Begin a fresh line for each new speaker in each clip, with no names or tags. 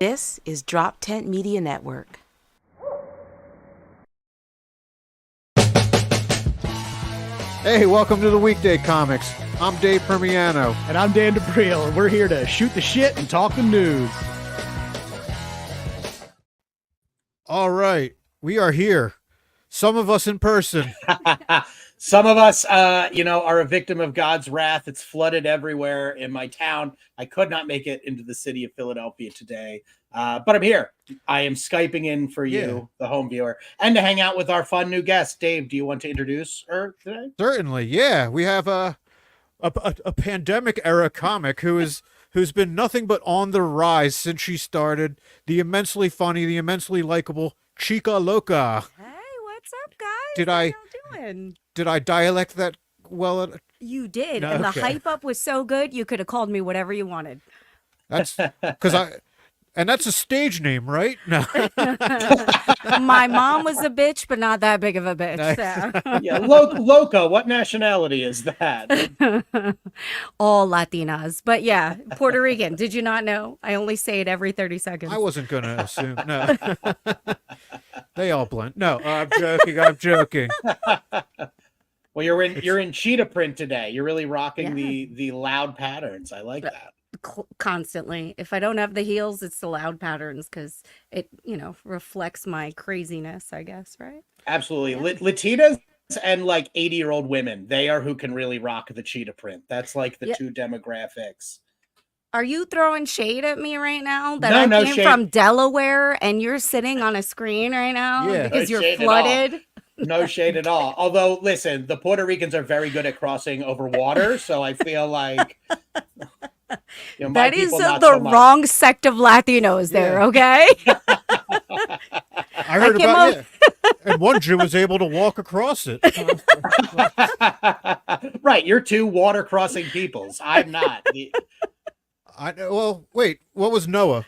This is Drop Tent Media Network.
Hey, welcome to the Weekday Comics. I'm Dave Primiano.
And I'm Dan D'Aprile, and we're here to shoot the shit and talk the news.
All right, we are here. Some of us in person.
Some of us, are a victim of God's wrath. It's flooded everywhere in my town. I could not make it into the city of Philadelphia today, but I'm here. I am Skyping in for you, the home viewer, and to hang out with our fun new guest. Dave, do you want to introduce her today?
Certainly, yeah. We have a pandemic era comic who's been nothing but on the rise since she started. The immensely funny, the immensely likable Chica Loca.
Hey, what's up, guys?
Did
How
I-
y'all doing?
Did I dialect that well?
You did,
No,
and the
okay.
hype up was so good. You could have called me whatever you wanted.
That's because and that's a stage name, right? No.
My mom was a bitch, but not that big of a bitch.
Nice.
So.
Yeah, Loca. What nationality is that?
All Latinas, but yeah, Puerto Rican. Did you not know? I only say it every 30 seconds.
I wasn't going to assume. No. They all blend. No, I'm joking. I'm joking.
Well, you're in cheetah print today. You're really rocking
Yeah.
the loud patterns. I like that.
Constantly. If I don't have the heels, it's the loud patterns because it, reflects my craziness, I guess, right?
Absolutely.
Yeah.
Latinas and like 80-year-old women, they are who can really rock the cheetah print. That's like the
Yeah.
two demographics.
Are you throwing shade at me right now that
No,
I
no
came
shade.
from Delaware and you're sitting on a screen right now
Yeah.
because
No
you're
shade at all.
flooded?
No shade at all. Although, listen, the Puerto Ricans are very good at crossing over water, so I feel like my
That is
people, not
the
so much.
wrong sect of Latinos there,
Yeah.
okay?
I heard
came
about
up-
and one Jew was able to walk across it.
Right, you're two water crossing peoples. I'm not.
Well, wait, what was Noah?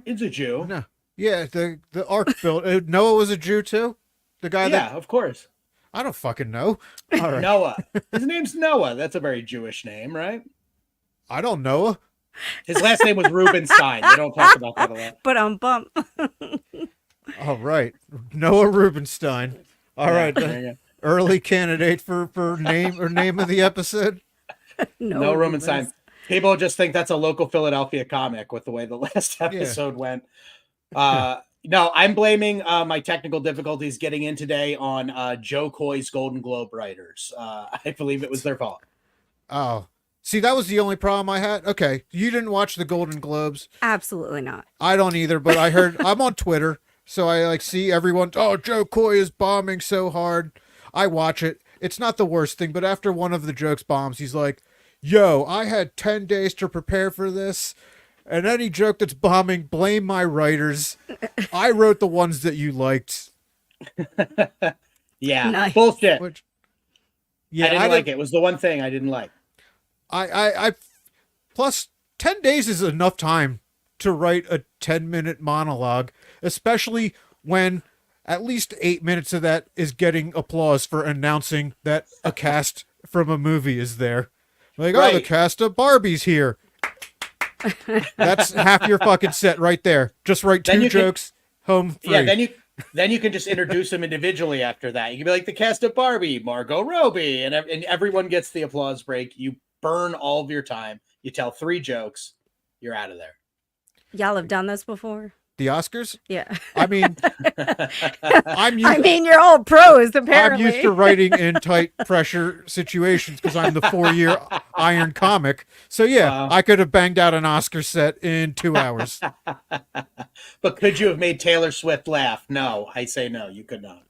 It's a Jew.
No, yeah, the ark built. Noah was a Jew too. The guy
Yeah, of course.
I don't fucking know. All right,
Noah. His name's Noah. That's a very Jewish name, right?
I don't know.
His last name was Rubenstein. They don't talk about that a lot.
But bump.
All right, Noah Rubenstein. All right,
There you go.
early candidate for name of the episode.
No Rubenstein. People just think that's a local Philadelphia comic with the way the last episode went. No, I'm blaming my technical difficulties getting in today on Joe Coy's Golden Globe writers. I believe it was their fault.
Oh, see, that was the only problem I had. Okay, you didn't watch the Golden Globes.
Absolutely not.
I don't either, but I heard I'm on Twitter, so I see everyone. Oh, Joe Coy is bombing so hard. I watch it. It's not the worst thing, but after one of the jokes bombs, he's like, "Yo, I had 10 days to prepare for this, and any joke that's bombing, blame my writers. I wrote the ones that you liked."
Yeah,
Nice.
bullshit.
Which,
I
yeah,
didn't like it. It was the one thing I didn't like.
I plus 10 days is enough time to write a 10-minute monologue, especially when at least 8 minutes of that is getting applause for announcing that a cast from a movie is there. Like, oh, the
Right.
cast of Barbie's here. That's half your fucking set right there. Just write
Then
two
you can-
jokes, home free.
Yeah, then you can just introduce them individually after that. You can be like the cast of Barbie, Margot Robbie, and everyone gets the applause break. You burn all of your time. You tell 3 jokes. You're out of there.
Y'all have done this before?
The Oscars?
Yeah.
I mean, I'm used,
I mean, you're all pros,
I'm
apparently.
used to writing in tight pressure situations because I'm the 4-year Iron comic. So yeah,
Wow.
I could have banged out an Oscar set in 2 hours.
But could you have made Taylor Swift laugh? No, I say no. You could not.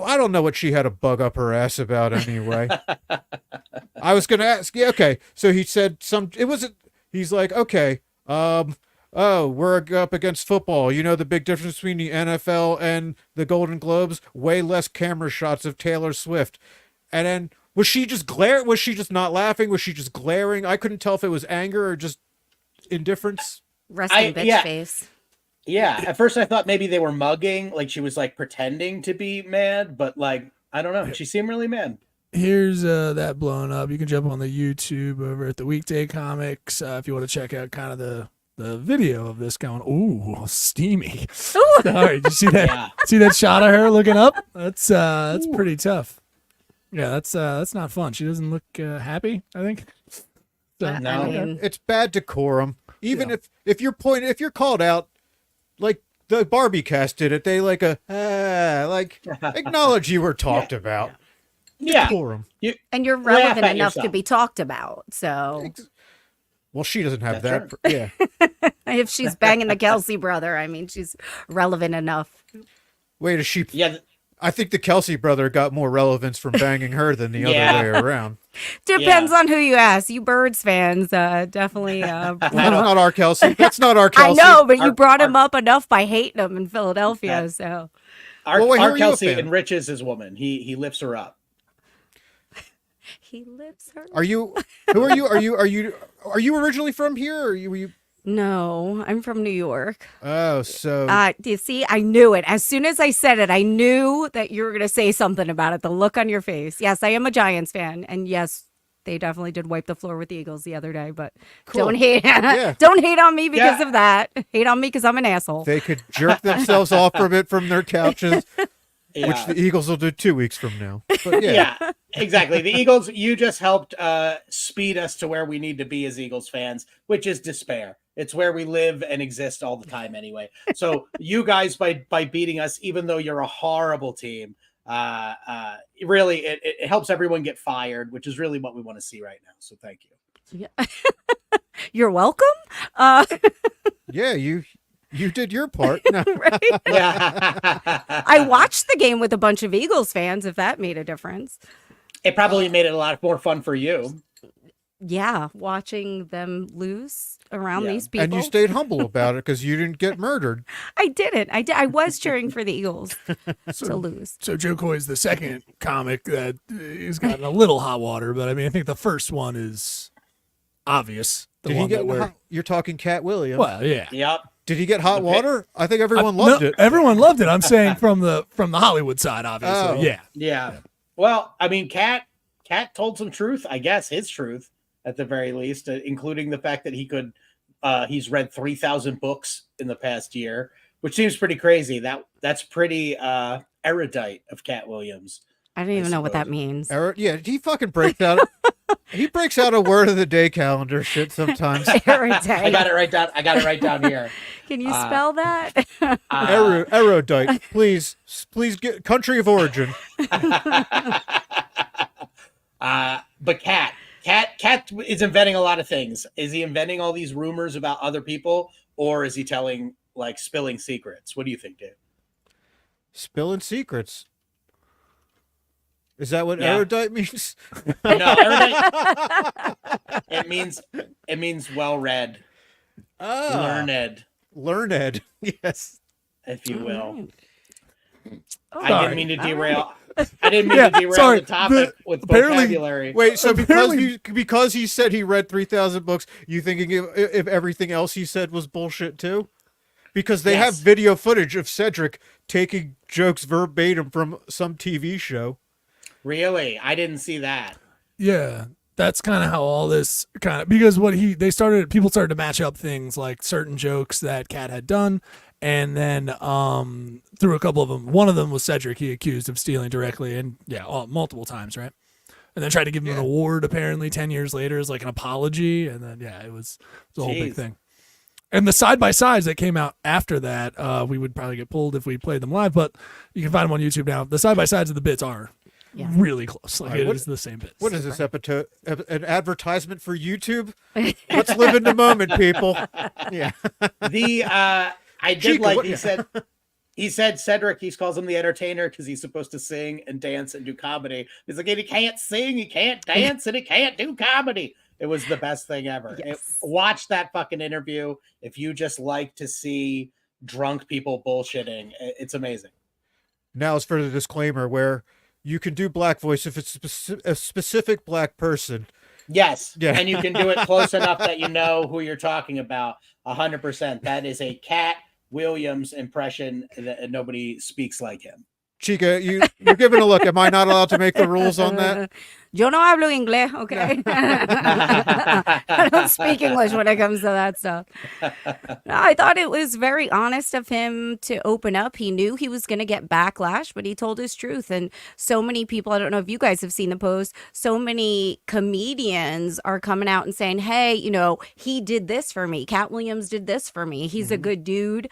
I don't know what she had a bug up her ass about anyway. I was going to ask, yeah, okay. So he said he's like, okay, oh, we're up against football. You know the big difference between the NFL and the Golden Globes? Way less camera shots of Taylor Swift. And then was she just glaring? Was she just not laughing? Was she just glaring? I couldn't tell if it was anger or just indifference.
Resting bitch
yeah.
face.
Yeah, at first I thought maybe they were mugging, like she was like pretending to be mad, but like I don't know, she seemed really mad.
Here's that blown up. You can jump on the YouTube over at the Weekday Comics if you want to check out kind of the
the video of this going, ooh, steamy.
Ooh.
Sorry, did you see that?
Yeah.
See that shot of her looking up? That's pretty tough. Yeah, that's not fun. She doesn't look happy, I think. So,
No.
I mean,
It's bad decorum. Even if you're called out, like the Barbie cast did it, they like acknowledge you were talked about.
Yeah.
Decorum.
and you're
Laugh
relevant
at
enough to
yourself.
be talked about. So
Well, she doesn't have
That's
that. Yeah.
if she's banging the Kelsey brother, I mean, she's relevant enough.
Wait, is she?
Yeah.
I think the Kelsey brother got more relevance from banging her than the
Yeah.
other way around.
Depends on who you ask. You Birds fans, definitely.
Well, that's not our Kelsey. That's not our
I
Kelsey.
know, but you
Our-
brought him up enough by hating him in Philadelphia.
Okay.
So
Our,
Well, wait, who
our
are you a
Kelsey
fan?
enriches his woman. He lifts her up.
he lives her.
Are you? Who are you? Are you originally from here? Or were you?
No, I'm from New York.
Oh, so
Do you see? I knew it. As soon as I said it, I knew that you were going to say something about it. The look on your face. Yes, I am a Giants fan. And yes, they definitely did wipe the floor with the Eagles the other day. But
Cool.
don't hate
Yeah.
don't hate on me because
Yeah.
of that. Hate on me because I'm an asshole.
they could jerk themselves off from it from their couches,
Yeah.
which the Eagles will do 2 weeks from now. But yeah.
Yeah, exactly. The Eagles, you just helped speed us to where we need to be as Eagles fans, which is despair. It's where we live and exist all the time anyway. So you guys, by beating us, even though you're a horrible team, really it helps everyone get fired, which is really what we want to see right now. So thank you.
Yeah. You're welcome.
Yeah, you did your part. No.
Right?
Yeah,
I watched the game with a bunch of Eagles fans, if that made a difference.
It probably made it a lot more fun for you.
Yeah, watching them lose around
Yeah.
these people.
And you stayed humble about it because you didn't get murdered.
I didn't. I was cheering for the Eagles to lose.
So Joe Coy is the second comic that has gotten a little hot water, but I mean, I think the first one is obvious. The
Did he
one
get?
that we're
You're talking Katt Williams.
well, yeah.
Yep.
Did he get hot
Okay.
water? I think everyone
No,
loved it.
Everyone loved it. I'm saying from the Hollywood side, obviously.
Oh.
Yeah.
Yeah. Well, I mean, Katt told some truth, I guess, his truth at the very least, including the fact that he's read 3,000 books in the past year, which seems pretty crazy. That's pretty erudite of Katt Williams.
I don't even know what that
suppose.
means.
Yeah, he fucking breaks out. He breaks out a word of the day calendar shit sometimes.
Erudite.
I got it right down. I got it right down here.
Can you spell that?
Erudite, please get country of origin.
But Katt is inventing a lot of things. Is he inventing all these rumors about other people, or is he spilling secrets? What do you think, Dave?
Spilling secrets. Is that what
Yeah.
erudite means?
No, erudite. It means well read,
Learned. Yes.
if you will.
Oh,
I didn't mean to
all
derail. I didn't mean
Yeah,
to derail
sorry,
the topic with
apparently-
vocabulary.
Wait, so
Apparently-
because he said he read 3,000 books, you thinking if everything else he said was bullshit too? Because they have
Yes.
video footage of Cedric taking jokes verbatim from some TV show.
Really, I didn't see that.
Yeah. That's kind of how all this because people started to match up things like certain jokes that Katt had done. And then through a couple of them, one of them was Cedric. He accused of stealing directly and multiple times, right? And then tried to give him an award apparently 10 years later as like an apology. And then, it was a whole big
Jeez.
thing. And the side-by-sides that came out after that, we would probably get pulled if we played them live, but you can find them on YouTube now. The side-by-sides of the bits are really close. Like,
All right,
it is the same bits.
What is this episode? An advertisement for YouTube? Let's live in the moment, people. Yeah.
I did
Chica,
like
what-
he said Cedric, he calls him the entertainer because he's supposed to sing and dance and do comedy. He's like, he can't sing, he can't dance, and he can't do comedy. It was the best thing ever.
Yes.
Watch that fucking interview if you just like to see drunk people bullshitting. It's amazing.
Now is for the disclaimer where you can do black voice if it's a specific black person.
Yes.
Yeah.
And you can do it close enough that you know who you're talking about. 100%. That is a Katt Williams impression that nobody speaks like him.
Chica, you're giving a look. Am I not allowed to make the rules on that?
Yo no hablo inglés, okay? I don't speak English when it comes to that stuff. No, I thought it was very honest of him to open up. He knew he was going to get backlash, but he told his truth. And so many people, I don't know if you guys have seen the post, so many comedians are coming out and saying, hey, you know, he did this for me. Katt Williams did this for me. He's a good dude.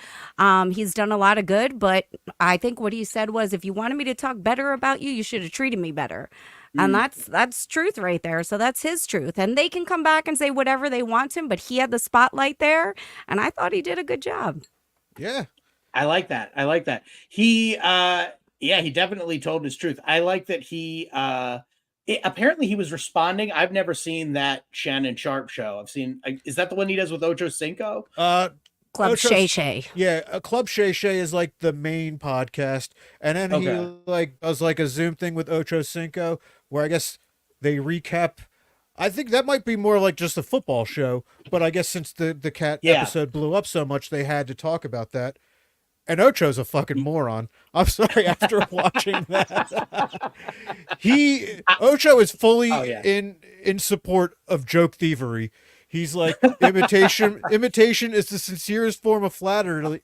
He's done a lot of good, but I think what he said was, if you wanted me to talk better about you, you should have treated me better. And that's truth right there. So that's his truth. And they can come back and say whatever they want to him, but he had the spotlight there. And I thought he did a good job.
Yeah.
I like that. I like that. He he definitely told his truth. I like that he apparently he was responding. I've never seen that Shannon Sharp show. I've seen, is that the one he does with Ocho Cinco?
Club Shay Shay.
Yeah, Club Shay Shay is like the main podcast, and then he like does like a Zoom thing with Ocho Cinco, where I guess they recap. I think that might be more like just a football show, but I guess since the Katt episode blew up so much, they had to talk about that. And Ocho's a fucking moron. I'm sorry. After watching that, Ocho is fully in support of joke thievery. He's like, imitation is the sincerest form of flattery.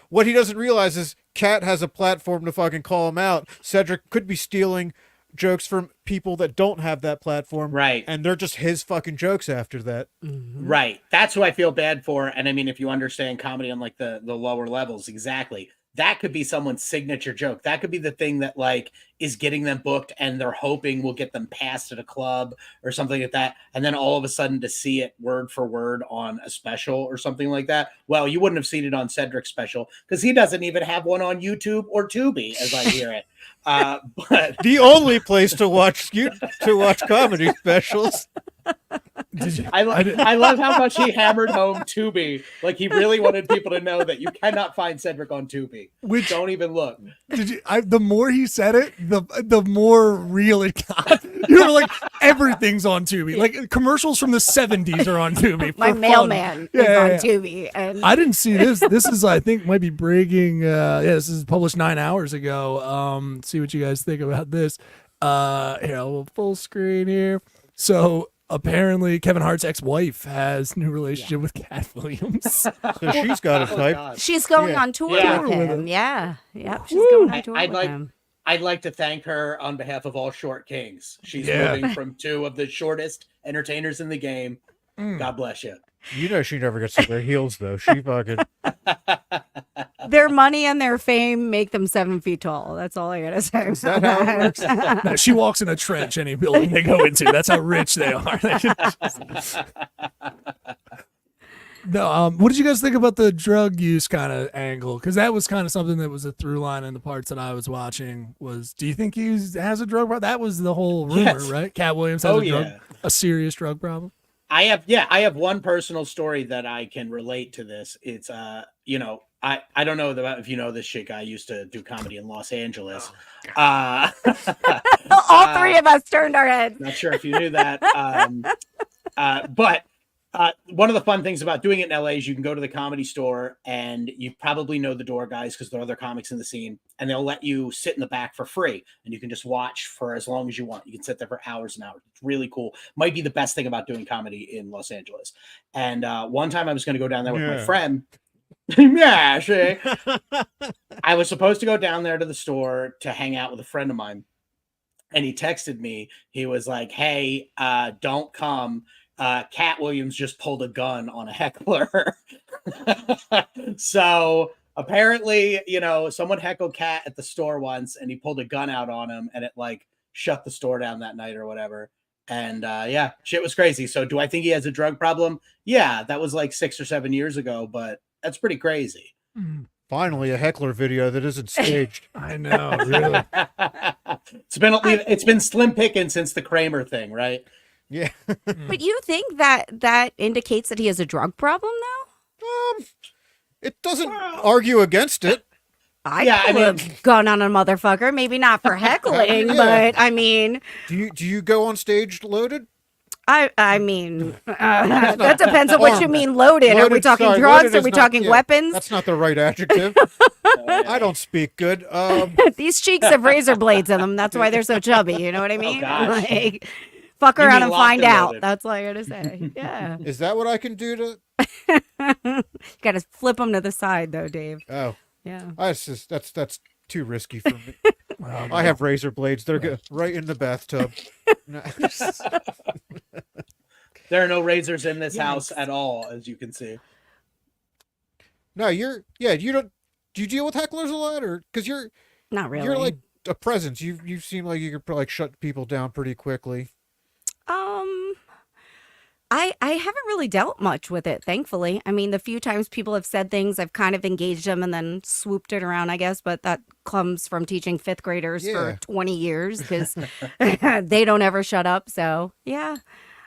What he doesn't realize is Katt has a platform to fucking call him out. Cedric could be stealing jokes from people that don't have that platform.
Right.
And they're just his fucking jokes after that.
Right. That's who I feel bad for. And I mean, if you understand comedy on like the lower levels, exactly. That could be someone's signature joke. That could be the thing that like is getting them booked and they're hoping will get them passed at a club or something like that. And then all of a sudden to see it word for word on a special or something like that. Well, you wouldn't have seen it on Cedric's special because he doesn't even have one on YouTube or Tubi as I hear it. But
the only place to watch comedy specials.
I love how much he hammered home Tubi. Like he really wanted people to know that you cannot find Cedric on Tubi. Don't even look.
The more he said it, the more real it got. You know, like everything's on Tubi. Like commercials from the 70s are on Tubi.
My mailman is on Tubi. And
I didn't see this. This is, I think, might be breaking. This is published 9 hours ago. See what you guys think about this. Here, a little full screen here. So apparently Kevin Hart's ex-wife has a new relationship with Katt Williams.
So she's got a type.
She's going on tour with him. Yeah. Yep. She's going on tour with him.
I'd like to thank her on behalf of all short kings. She's moving from two of the shortest entertainers in the game. God bless you.
You know she never gets to wear heels though. She fucking
their money and their fame make them 7 feet tall. That's all I gotta say.
Is that how it works?
No, she walks in a trench any building they go into. That's how rich they are. No, what did you guys think about the drug use kind of angle? Because that was kind of something that was a through line in the parts that I was watching. Was, do you think he has a drug problem? That was the whole rumor, right? Katt Williams has a serious drug problem.
I have one personal story that I can relate to this. It's I don't know if you know this shit guy. I used to do comedy in Los Angeles.
All three of us turned our heads.
Not sure if you knew that. But one of the fun things about doing it in LA is you can go to the Comedy Store and you probably know the door guys because there are other comics in the scene, and they'll let you sit in the back for free and you can just watch for as long as you want. You can sit there for hours and hours. It's really cool. Might be the best thing about doing comedy in Los Angeles. And one time I was going to go down there with my friend. I was supposed to go down there to the store to hang out with a friend of mine, and he texted me. He was like, hey, don't come. Katt Williams just pulled a gun on a heckler. So apparently, someone heckled Katt at the store once and he pulled a gun out on him and it like shut the store down that night or whatever. And shit was crazy. So do I think he has a drug problem? Yeah, that was like 6 or 7 years ago, but that's pretty crazy.
Finally a heckler video that isn't staged.
I know, really.
It's been slim picking since the Kramer thing, right?
Yeah.
But you think that indicates that he has a drug problem, though?
It doesn't argue against it.
I pull a gun on a motherfucker. Maybe not for heckling, but I mean...
Do you go on stage loaded?
I mean, that depends on what you mean loaded. Are we
Loaded,
talking
sorry,
drugs?
loaded
Are
is
we
not-
talking
yeah,
weapons?
That's not the right adjective. I don't speak good.
These cheeks have razor blades in them. That's why they're so chubby. You know what I mean?
gosh.
Like, fuck
You
around
mean
and
locked
find
and
out.
loaded.
That's all I gotta say. Yeah.
Is that what I can do to?
You gotta flip them to the side, though, Dave.
Oh,
Yeah.
that's too risky for me. I have razor blades. They're good right in the bathtub. No.
There are no razors in this
Yikes.
house at all, as you can see.
No, you don't. Do you deal with hecklers a lot, or because you're
Not really.
like a presence? You seem like you could like shut people down pretty quickly.
I haven't really dealt much with it, thankfully. I mean, the few times people have said things, I've kind of engaged them and then swooped it around, I guess. But that comes from teaching fifth graders
Yeah.
for 20 years because they don't ever shut up. So, yeah.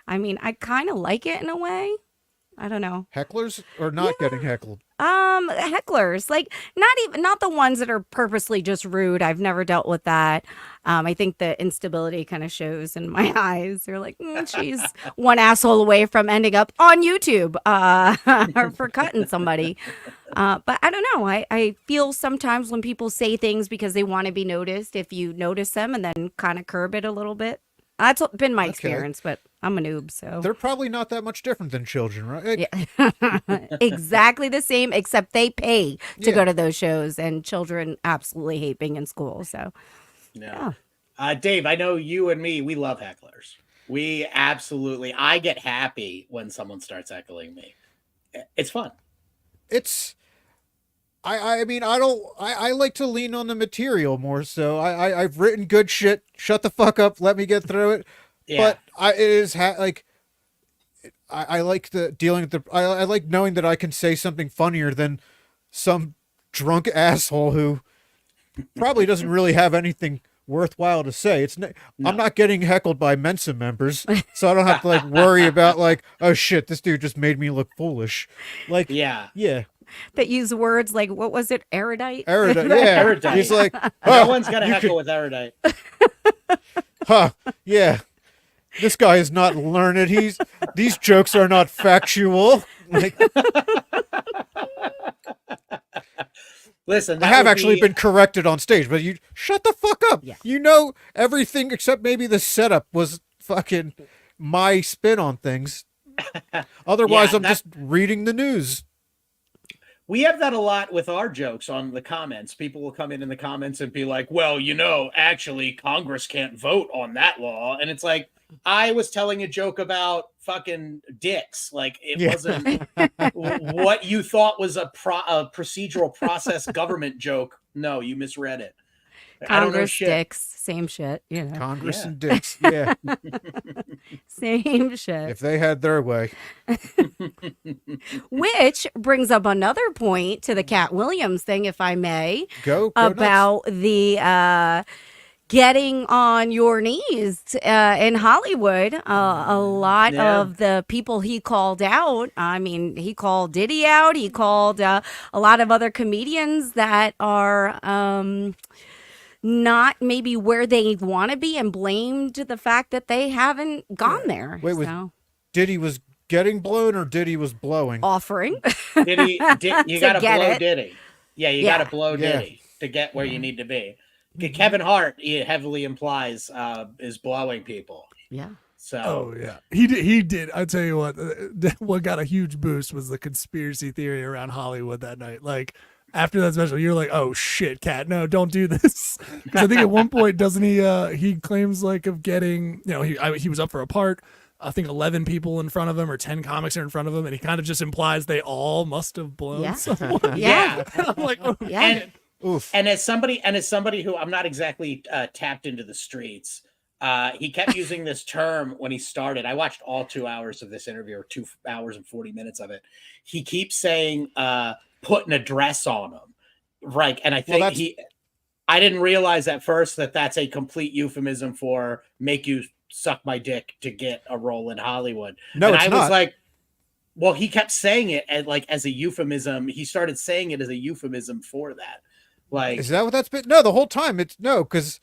I mean, I kind of like it in a way. I don't know.
Hecklers or not getting heckled?
Hecklers, like not the ones that are purposely just rude. I've never dealt with that. I think the instability kind of shows in my eyes. They're like, she's one asshole away from ending up on YouTube or for cutting somebody. But I don't know. I feel sometimes when people say things because they want to be noticed, if you notice them and then kind of curb it a little bit. That's been my experience, but I'm a noob, so.
They're probably not that much different than children, right?
Yeah. Exactly the same, except they pay to
Yeah.
go to those shows, and children absolutely hate being in school. So,
Yeah. Dave, I know you and me, we love hecklers. We absolutely, I get happy when someone starts heckling me. It's fun.
It's. I mean, I like to lean on the material more. So I've written good shit. Shut the fuck up. Let me get through it.
Yeah.
But it is like. I like the dealing with the. I like knowing that I can say something funnier than some drunk asshole who probably doesn't really have anything worthwhile to say. I'm not getting heckled by Mensa members, so I don't have to like worry about like, oh shit, this dude just made me look foolish. Like,
Yeah.
that use words like, what was it, erudite?
Erudite, yeah.
Erudite.
He's like,
No
oh,
one's got to heckle with erudite.
yeah. This guy is not learned. These jokes are not factual. Like,
Listen,
I
that
have
would
actually
be-
been corrected on stage, but you shut the fuck up.
Yeah.
You know everything except maybe the setup was fucking my spin on things. Otherwise,
Yeah,
I'm just reading the news.
We have that a lot with our jokes on the comments. People will come in the comments and be like, well, actually, Congress can't vote on that law. And it's like, I was telling a joke about fucking dicks. Like, it
Yeah.
wasn't what you thought was a procedural process government joke. No, you misread it. I don't know
Congress
shit.
dicks, same shit,
Congress
Yeah.
and dicks. Yeah.
same shit.
If they had their way.
Which brings up another point to the Katt Williams thing, if I may,
Go nuts.
about the getting on your knees in Hollywood. A lot
Yeah.
of the people he called out, I mean, he called Diddy out. He called a lot of other comedians that are not maybe where they want to be, and blamed the fact that they haven't gone there.
Wait, was
so,
Diddy was getting blown or Diddy was blowing?
offering.
You
To
got to
get
blow
it.
Diddy. Yeah, you
Yeah.
got to blow
Yeah.
Diddy to get where you need to be. Kevin Hart, he heavily implies, is blowing people.
Yeah.
So
Oh yeah, he did. I tell you what, what got a huge boost was the conspiracy theory around Hollywood that night. Like after that special, you're like, oh shit, Cat, no, don't do this. Because I think at one point, doesn't he claims like of getting, he was up for a part. I think 11 people in front of him or 10 comics are in front of him, and he kind of just implies they all must have blown
Yeah.
someone.
Yeah.
I'm like, oh,
Yeah.
and
Oof.
and as somebody who I'm not exactly tapped into the streets, he kept using this term when he started. I watched all 2 hours of this interview, or 2 hours and 40 minutes of it. He keeps saying put an address on him, right? And I think I didn't realize at first that that's a complete euphemism for make you suck my dick to get a role in Hollywood.
No,
and
it's
I
not.
was like, well, he kept saying it as a euphemism. He started saying it as a euphemism for that. Like,
Is that what that's been? No, the whole time it's no, because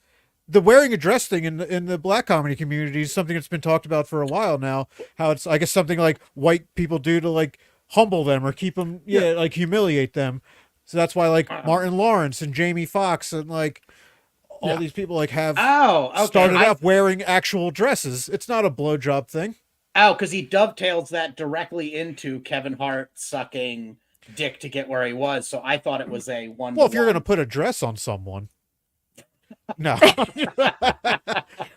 the wearing a dress thing in the black comedy community is something that's been talked about for a while now. How it's, I guess, something like white people do to like humble them or keep them, like humiliate them. So that's why like Martin Lawrence and Jamie Foxx and like all these people like have started out wearing actual dresses. It's not a blowjob thing.
Oh, because he dovetails that directly into Kevin Hart sucking dick to get where he was. So I thought it was a one.
Well, if you're going to put a dress on someone. No.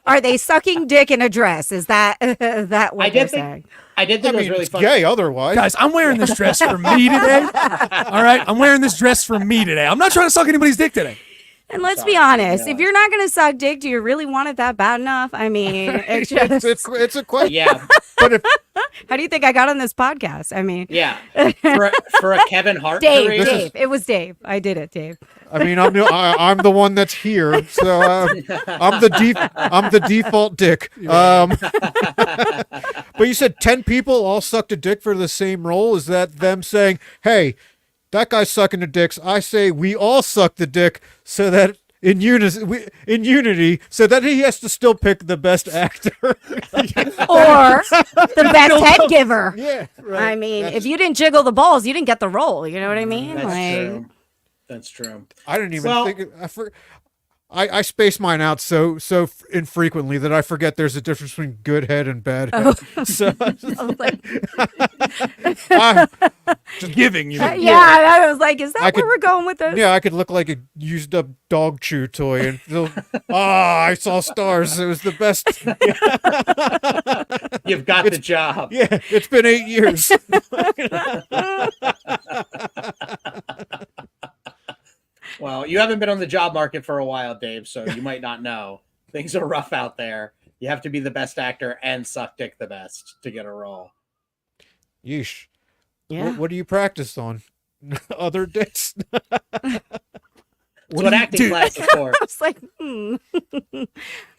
Are they sucking dick in a dress? Is that what they're saying?
I did think it was really
it's
funny.
gay otherwise.
Guys, I'm wearing this dress for me today. All right, I'm wearing this dress for me today. I'm not trying to suck anybody's dick today.
And let's be honest, if you're not going to suck dick, do you really want it that bad enough? I mean, it's just...
it's a question.
Yeah.
But if
How do you think I got on this podcast? I mean...
Yeah. For a Kevin Hart career.
Dave. It was Dave. I did it, Dave.
I mean, I'm the one that's here, so I'm the default dick. But you said 10 people all sucked a dick for the same role. Is that them saying, "Hey, that guy's sucking the dicks. I say we all suck the dick," so that in unity, so that he has to still pick the best actor
Or the best head giver.
Yeah, right.
I mean, if you didn't jiggle the balls, you didn't get the role. You know what I mean?
That's
Like,
true. That's true.
I didn't even think. I space mine out so infrequently that I forget there's a difference between good head and bad head. So
I was like,
I'm just giving you.
I was like, is that where
could-
we're going with this?
Yeah, I could look like a used up dog chew toy and feel, I saw stars. It was the best.
You've got the job.
Yeah, it's been 8 years.
Well, you haven't been on the job market for a while, Dave, so you might not know. Things are rough out there. You have to be the best actor and suck dick the best to get a role.
Yeesh.
Yeah.
What do you practice on? Other dicks?
That's what acting class is for.
I was like,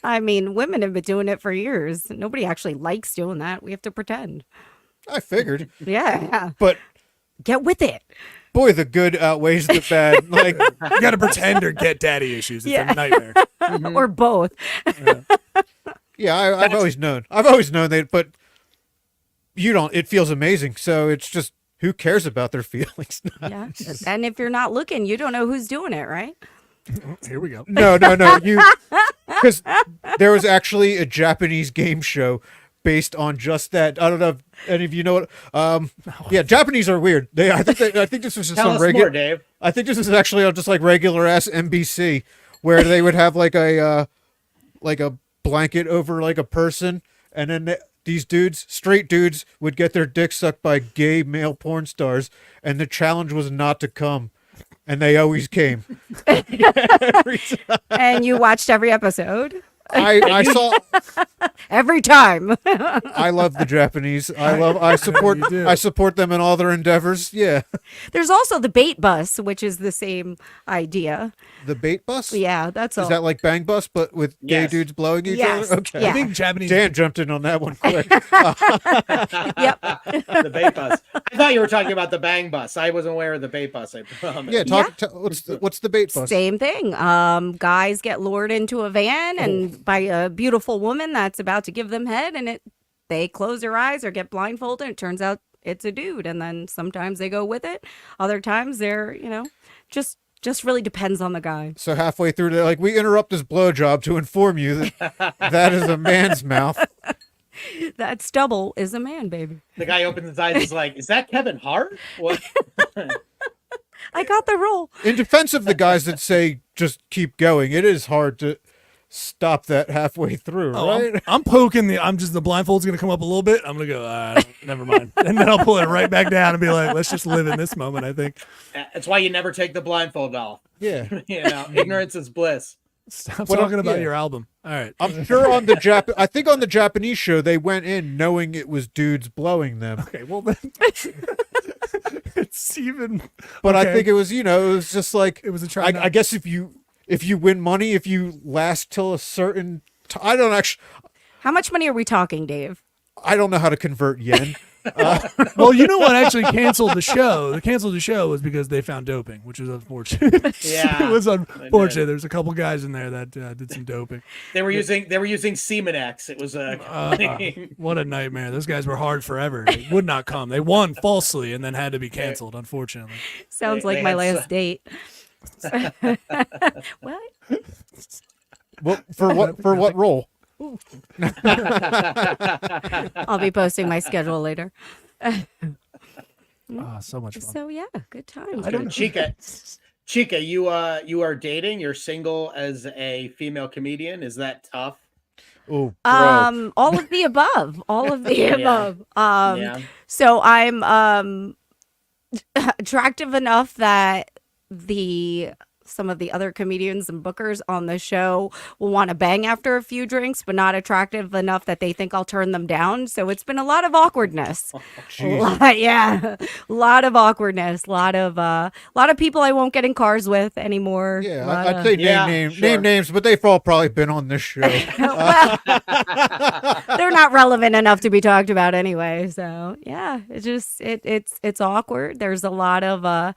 I mean, women have been doing it for years. Nobody actually likes doing that. We have to pretend.
I figured.
Yeah.
But
Get with it.
boy, the good outweighs the bad. Like,
You got to pretend or get daddy issues. It's a nightmare.
Or both.
yeah, I've always known. I've always known that, but you don't. It feels amazing. So it's just, who cares about their feelings?
Yeah. And if you're not looking, you don't know who's doing it, right?
Here we go.
No. Because there was actually a Japanese game show based on just that. I don't know if any of you know what. Yeah, Japanese are weird. I think this was just
Tell
some
us
regular.
more, Dave.
I think this is actually on just like regular ass NBC, where they would have like a blanket over like a person, and then these dudes, straight dudes, would get their dick sucked by gay male porn stars, and the challenge was not to come, and they always came. Every time.
And you watched every episode?
I saw.
Every time.
I love the Japanese. I support them in all their endeavors. Yeah.
There's also the bait bus, which is the same idea.
The bait bus?
Yeah, that's all.
Is that like Bang Bus, but with gay
Yes.
dudes blowing each
Yes.
other? Okay.
Yeah.
I think Japanese.
Dan jumped in on that one quick.
Yep.
The bait bus. I thought you were talking about the bang bus. I wasn't aware of the bait bus. I promise.
Yeah, what's the bait bus?
Same thing. Guys get lured into a van and by a beautiful woman that's about to give them head, and they close their eyes or get blindfolded. It turns out it's a dude, and then sometimes they go with it. Other times they're, just really depends on the guy.
So halfway through, they're like, we interrupt this blowjob to inform you that that is a man's mouth.
That stubble is a man, baby.
The guy opens his eyes and is like, is that Kevin Hart? What?
I got the role.
In defense of the guys that say just keep going, it is hard to stop that halfway through,
Oh,
right?
I'm poking the blindfold's going to come up a little bit. I'm going to go, never mind. And then I'll pull it right back down and be like, let's just live in this moment, I think.
That's why you never take the blindfold off.
Yeah.
Ignorance is bliss.
Stop
What
talking
I'm-
about
yeah.
your album. All right.
I'm sure on I think on the Japanese show, they went in knowing it was dudes blowing them.
Okay, well then it's even.
But I
okay.
think it was, it was just like,
It was a try.
I guess if you win money, if you last till a certain I don't
How much money are we talking, Dave?
I don't know how to convert yen,
Well, you know what actually canceled the show? The canceled the show was because they found doping, which was unfortunate.
Yeah,
it was
they
unfortunate.
did.
There's a couple guys in there that did some doping.
They were using Semenex. It was
What a nightmare! Those guys were hard forever. They would not come. They won falsely and then had to be canceled. Unfortunately,
Sounds
They-
like
they
my
had
last date. What?
Well, for what role?
I'll be posting my schedule later.
so much fun.
So yeah, good times.
I don't know.
Chica, you are dating. You're single as a female comedian. Is that tough?
Oh, bro.
All of the above. All of the
Yeah.
above.
Yeah.
So I'm attractive enough that some of the other comedians and bookers on the show will want to bang after a few drinks, but not attractive enough that they think I'll turn them down. So it's been a lot of awkwardness. A lot of awkwardness. A lot of people I won't get in cars with anymore.
Yeah,
Lot
I'd
of-
say
Yeah,
name
sure.
names, but they've all probably been on this show.
Well, they're not relevant enough to be talked about anyway. So yeah, it's awkward. There's a lot of I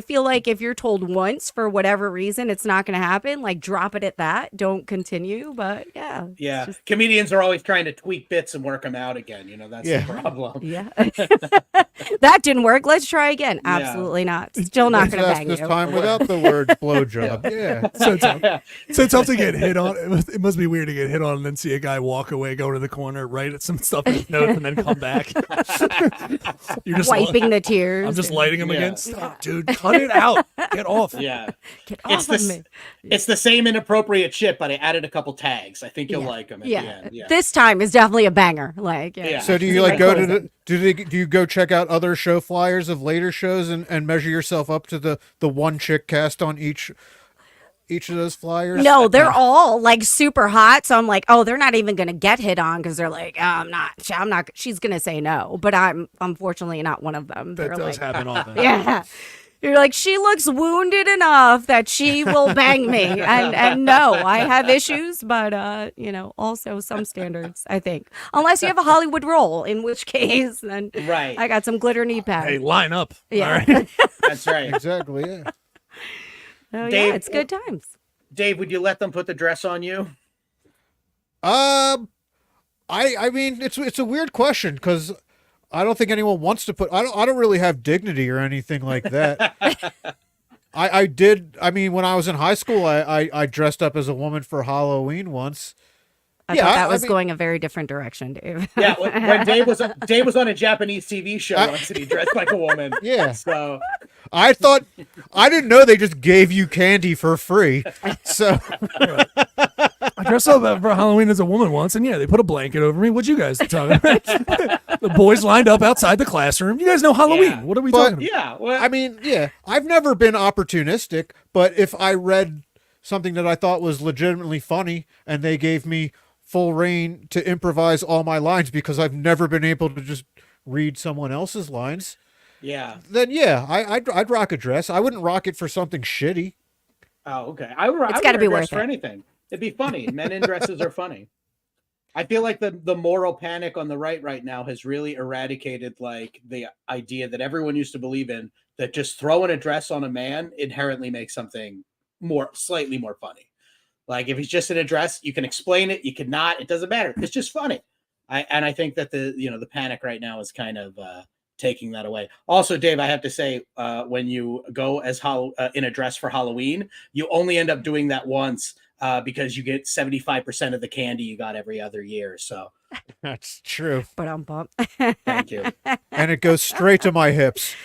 feel like if you're told once for whatever reason it's not going to happen, like drop it at that. Don't continue. But yeah, it's
Yeah.
just-
Comedians are always trying to tweak bits and work them out again. That's
Yeah.
the problem.
yeah. That didn't work. Let's try again.
Yeah.
Absolutely not. Still not
Let's
going to
ask
bang
this
you.
time without the word blowjob. Yeah.
So tough to get hit on. It must be weird to get hit on and then see a guy walk away, go to the corner, write some stuff in his notes, and then come back. You're just
Wiping the tears.
I'm just
and-
lighting him
Yeah.
again. Stop, dude. Cut it out. Get off.
Yeah.
Get
It's
off of
the
me.
It's the same inappropriate shit, but I added a couple tags. I think you'll
Yeah.
like them at
Yeah.
the end. Yeah.
This time is definitely a banger. Like, yeah.
Yeah.
So do you
See
like
my
go
clothes
to
up.
do you go check out other show flyers of later shows and measure yourself up to the one chick cast on each of those flyers?
No, they're all like super hot. So I'm like, oh, they're not even gonna get hit on because they're like, oh, I'm not. She's gonna say no, but I'm unfortunately not one of them.
That
They're
does
like,
happen often.
yeah. You're like, she looks wounded enough that she will bang me, and no, I have issues, but also some standards. I think, unless you have a Hollywood role, in which case, then
Right.
I got some glitter knee pads.
Hey, line up.
Yeah.
All right.
That's right.
Exactly. Yeah.
Oh,
Dave,
yeah, it's good times.
Dave, would you let them put the dress on you?
I mean it's a weird question because I don't think anyone wants to put. I don't really have dignity or anything like that. I did. I mean, when I was in high school, I dressed up as a woman for Halloween once.
I
Yeah,
thought that
I
was
mean-
going a very different direction, Dave.
Yeah, when Dave was on a Japanese TV show once and he dressed like a woman.
Yeah.
So
I thought I didn't know they just gave you candy for free. So
I dressed up for Halloween as a woman once, and yeah, they put a blanket over me. What you guys talking about? The boys lined up outside the classroom. You guys know Halloween.
Yeah.
What are we
But-
talking about?
yeah, well,
I mean, yeah, I've never been opportunistic, but if I read something that I thought was legitimately funny and they gave me full reign to improvise all my lines because I've never been able to just read someone else's lines,
yeah.
then yeah, I'd rock a dress. I wouldn't rock it for something shitty.
Oh, okay. I would
gotta be
wear a
worth
dress for
it.
anything. It'd be funny. Men in dresses are funny. I feel like the moral panic on the right now has really eradicated like the idea that everyone used to believe in, that just throwing a dress on a man inherently makes something slightly more funny. Like if he's just in a dress, you can explain it, you can not, it doesn't matter. It's just funny. I think that the panic right now is kind of taking that away. Also, Dave, I have to say, when you go as in a dress for Halloween, you only end up doing that once because you get 75% of the candy you got every other year. So
That's true.
But I'm pumped.
thank you.
And it goes straight to my hips.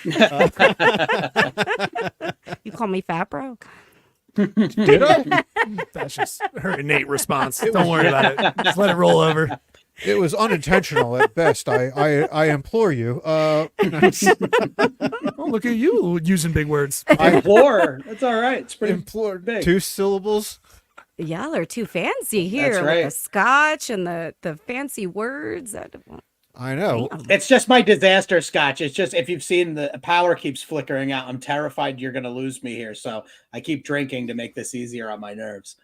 You call me fat bro?
Did I?
That's just her innate response. Don't worry about it. Just let it roll over.
It was unintentional at best. I implore you.
Oh, look at you using big words.
Implore. That's all right. It's pretty
implore
big.
2 syllables.
Y'all are too fancy here
That's
with
right.
the scotch and the fancy words.
I know.
It's just my disaster scotch. It's just, if you've seen, the power keeps flickering out. I'm terrified you're going to lose me here. So I keep drinking to make this easier on my nerves.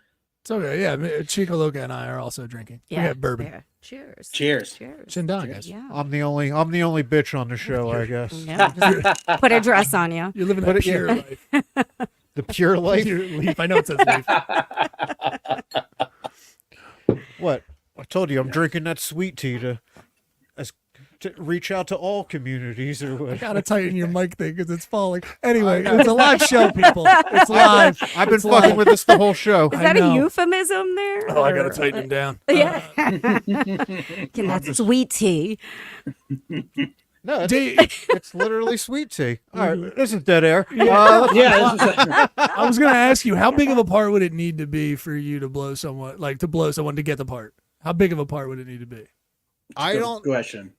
It's okay. Yeah, Chica Loca and I are also drinking. We have bourbon.
Yeah. Cheers.
Cheers.
Cheers.
Chin down, guys.
Yeah.
I'm the only bitch on the show, I guess.
Yeah, just put a dress on you.
You're living
But
that
it-
pure life.
The pure life.
Pure leaf. I know it says leaf.
What? I told you I'm drinking that sweet tea to reach out to all communities or what.
Gotta tighten your mic thing because it's falling. Anyway, it's a live show, people. It's live.
I've been
It's
fucking
live.
with this the whole show.
Is
I
that a
know.
euphemism there?
Oh, I gotta
Or-
tighten him down.
Yeah. Can that sweet tea?
No, it's,
Dave,
it's literally sweet tea. All right, this is dead air.
Yeah, this is
I was gonna ask you, how big of a part would it need to be for you to blow someone, to get the part? How big of a part would it need to be?
I don't.
question.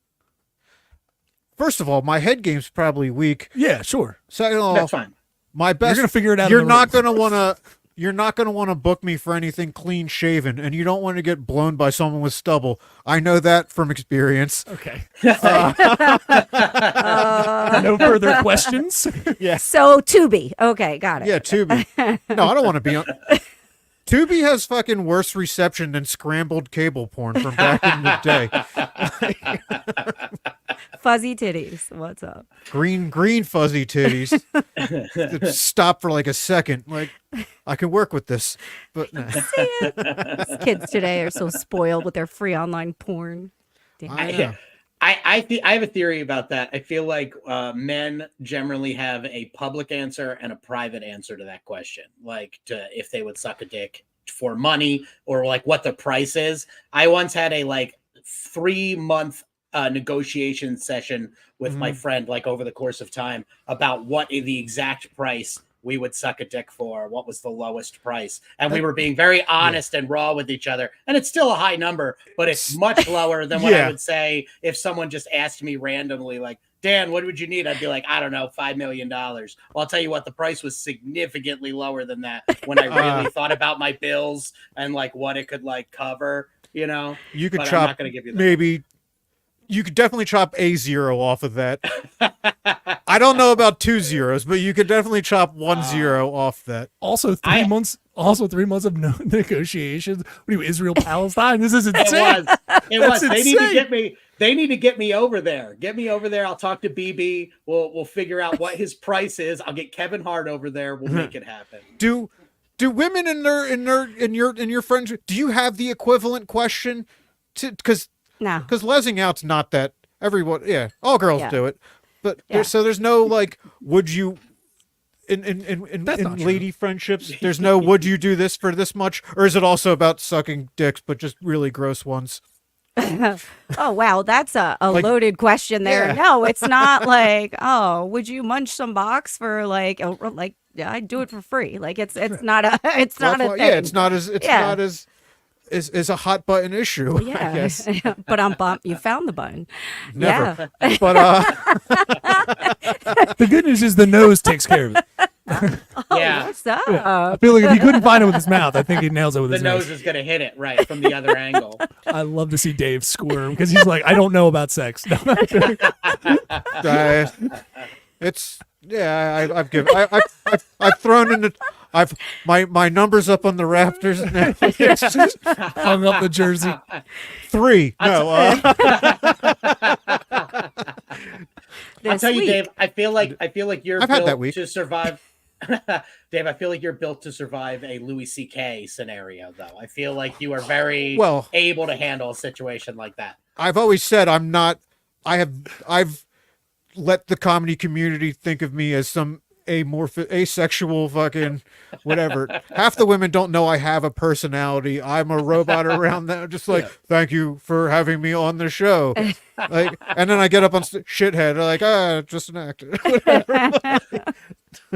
First of all, my head game's probably weak.
Yeah, sure.
Second of all,
That's fine.
my best.
You're gonna figure it out. in
You're
the
not
room.
gonna wanna. You're not gonna want to book me for anything clean shaven, and you don't want to get blown by someone with stubble. I know that from experience.
Okay.
Uh,
No further questions.
so Tubi. Okay, got it.
Yeah, Tubi. No, I don't want to be on. Tubi has fucking worse reception than scrambled cable porn from back in the day.
Fuzzy titties. What's up?
Green fuzzy titties. That stop for like a second. Like, I can work with this, but nah.
These kids today are so spoiled with their free online porn. Damn.
I know.
I have a theory about that. I feel like men generally have a public answer and a private answer to that question, like if they would suck a dick for money or like what the price is. I once had a 3-month negotiation session with my friend, like over the course of time, about what the exact price we would suck a dick for, what was the lowest price. And we were being very honest and raw with each other. And it's still a high number, but it's much lower than what I would say if someone just asked me randomly, like, Dan, what would you need? I'd be like, I don't know, $5 million. Well, I'll tell you what, the price was significantly lower than that when I really thought about my bills and like what it could like cover, you know?
You could
But I'm
chop
not gonna give you that.
maybe. You could definitely chop a zero off of that. I don't know about 2 zeros, but you could definitely chop 1 zero off that.
Also, 3 months. Also, 3 months of no negotiations. What are you, Israel Palestine? This is insane.
It was.
That's
They need to
insane.
get me. They need to get me over there. Get me over there. I'll talk to BB. We'll figure out what his price is. I'll get Kevin Hart over there. We'll make it happen.
Do women in your friends, do you have the equivalent question to because
No.
lesing out's not that everyone all girls
Yeah.
do it, but
Yeah.
there's no like would you in
That's not true.
lady friendships there's no would you do this for this much, or is it also about sucking dicks but just really gross ones?
Oh wow, that's a
Like-
loaded question there.
Yeah.
No, it's not like, oh, would you munch some box for yeah, I'd do it for free. Like it's not a it's not a
Well,
thing.
yeah, it's not as is a hot button issue. I
Yeah.
guess.
But on bump, you found the button.
Never.
Yeah.
But
The good news is the nose takes care of it.
Yeah.
What's up?
I feel like if he couldn't find it with his mouth, I think he nails it with
The
his
nose
nose.
is going to hit it right from the other angle.
I love to see Dave squirm because he's like, I don't know about sex.
it's I've given I've thrown in the my numbers up on the rafters now.
Hung up the jersey.
3. No,
I'll
This
tell you,
week.
Dave. I feel like you're
I've had
built
that week.
to survive. Dave, I feel like you're built to survive a Louis C.K. scenario, though. I feel like you are very
Well-
able to handle a situation like that.
I've always said I'm not. I've let the comedy community think of me as some asexual fucking whatever. Half the women don't know I have a personality. I'm a robot around them. Just like, thank you for having me on the show. Like, and then I get up on shithead. Like, just an actor.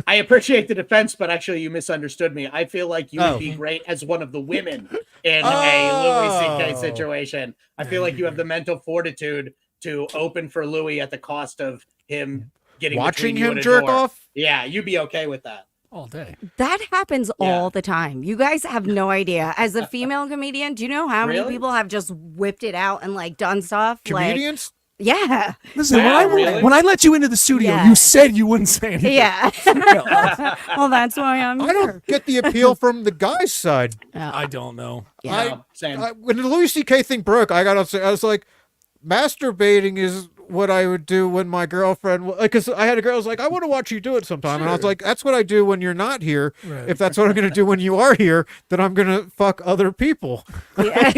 I appreciate the defense, but actually, you misunderstood me. I feel like you
Oh.
would be great as one of the women in a Louis C.K.
Oh.
situation. I feel like you have the mental fortitude to open for Louis at the cost of him getting
Watching
between you
him
and a
jerk
door.
off.
Yeah, you'd be okay with that.
All day.
That happens
Yeah.
all the time. You guys have no idea. As a female comedian, do you know how many
Really?
people have just whipped it out and like done stuff?
Comedians?
Yeah.
Listen,
Wow, really?
when I let you into the studio,
Yeah.
you said you wouldn't say anything.
Yeah. well, that's why I'm
I
here.
don't get the appeal from the guy's side.
I don't know.
Yeah.
No, same.
When the Louis C.K. thing broke, I was like, masturbating is what I would do when my girlfriend, because I had a girl who was like, I want to watch you do it sometime. And I was like, that's what I do when you're not here.
Right.
If that's what I'm going to do when you are here, then I'm going to fuck other people.
Yeah.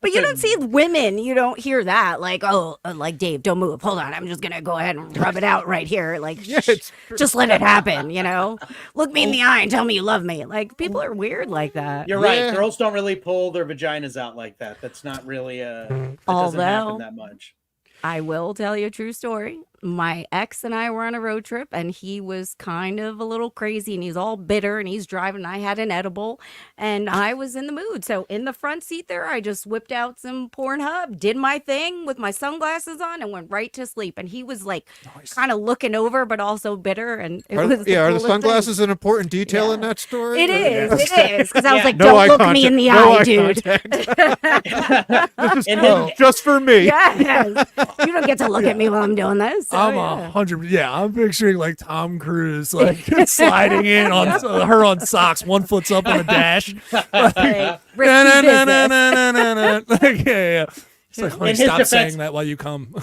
But you don't see women, you don't hear that. Like, oh, like, Dave, don't move. Hold on. I'm just going to go ahead and rub it out right here. Like,
Yeah, it's true.
just let it happen, you know? Look me in the eye and tell me you love me. Like, people are weird like that.
You're
Yeah.
right. Girls don't really pull their vaginas out like that. That's not really that doesn't happen
Although-
that much.
I will tell you a true story. My ex and I were on a road trip, and he was kind of a little crazy, and he's all bitter, and he's driving. I had an edible, and I was in the mood. So in the front seat there, I just whipped out some Pornhub, did my thing with my sunglasses on, and went right to sleep. And he was like kind of looking over, but also bitter. And it was
Are the
coolest thing.
sunglasses an important detail
Yeah.
in that story?
It
Or-
is. It is. Because I was
Yeah.
like,
No
don't
eye
look
contact.
me in the
No
eye,
eye
dude.
contact. This is
And
cool.
his-
Just for me.
Yes. You don't get to look at me while I'm doing this. So,
I'm
yeah.
100. Yeah, I'm picturing like Tom Cruise, like sliding in on her on socks, one foot's up on the dash.
Like, risky business.
Like, yeah. It's like, honey,
In his
stop
defense-
saying that while you come.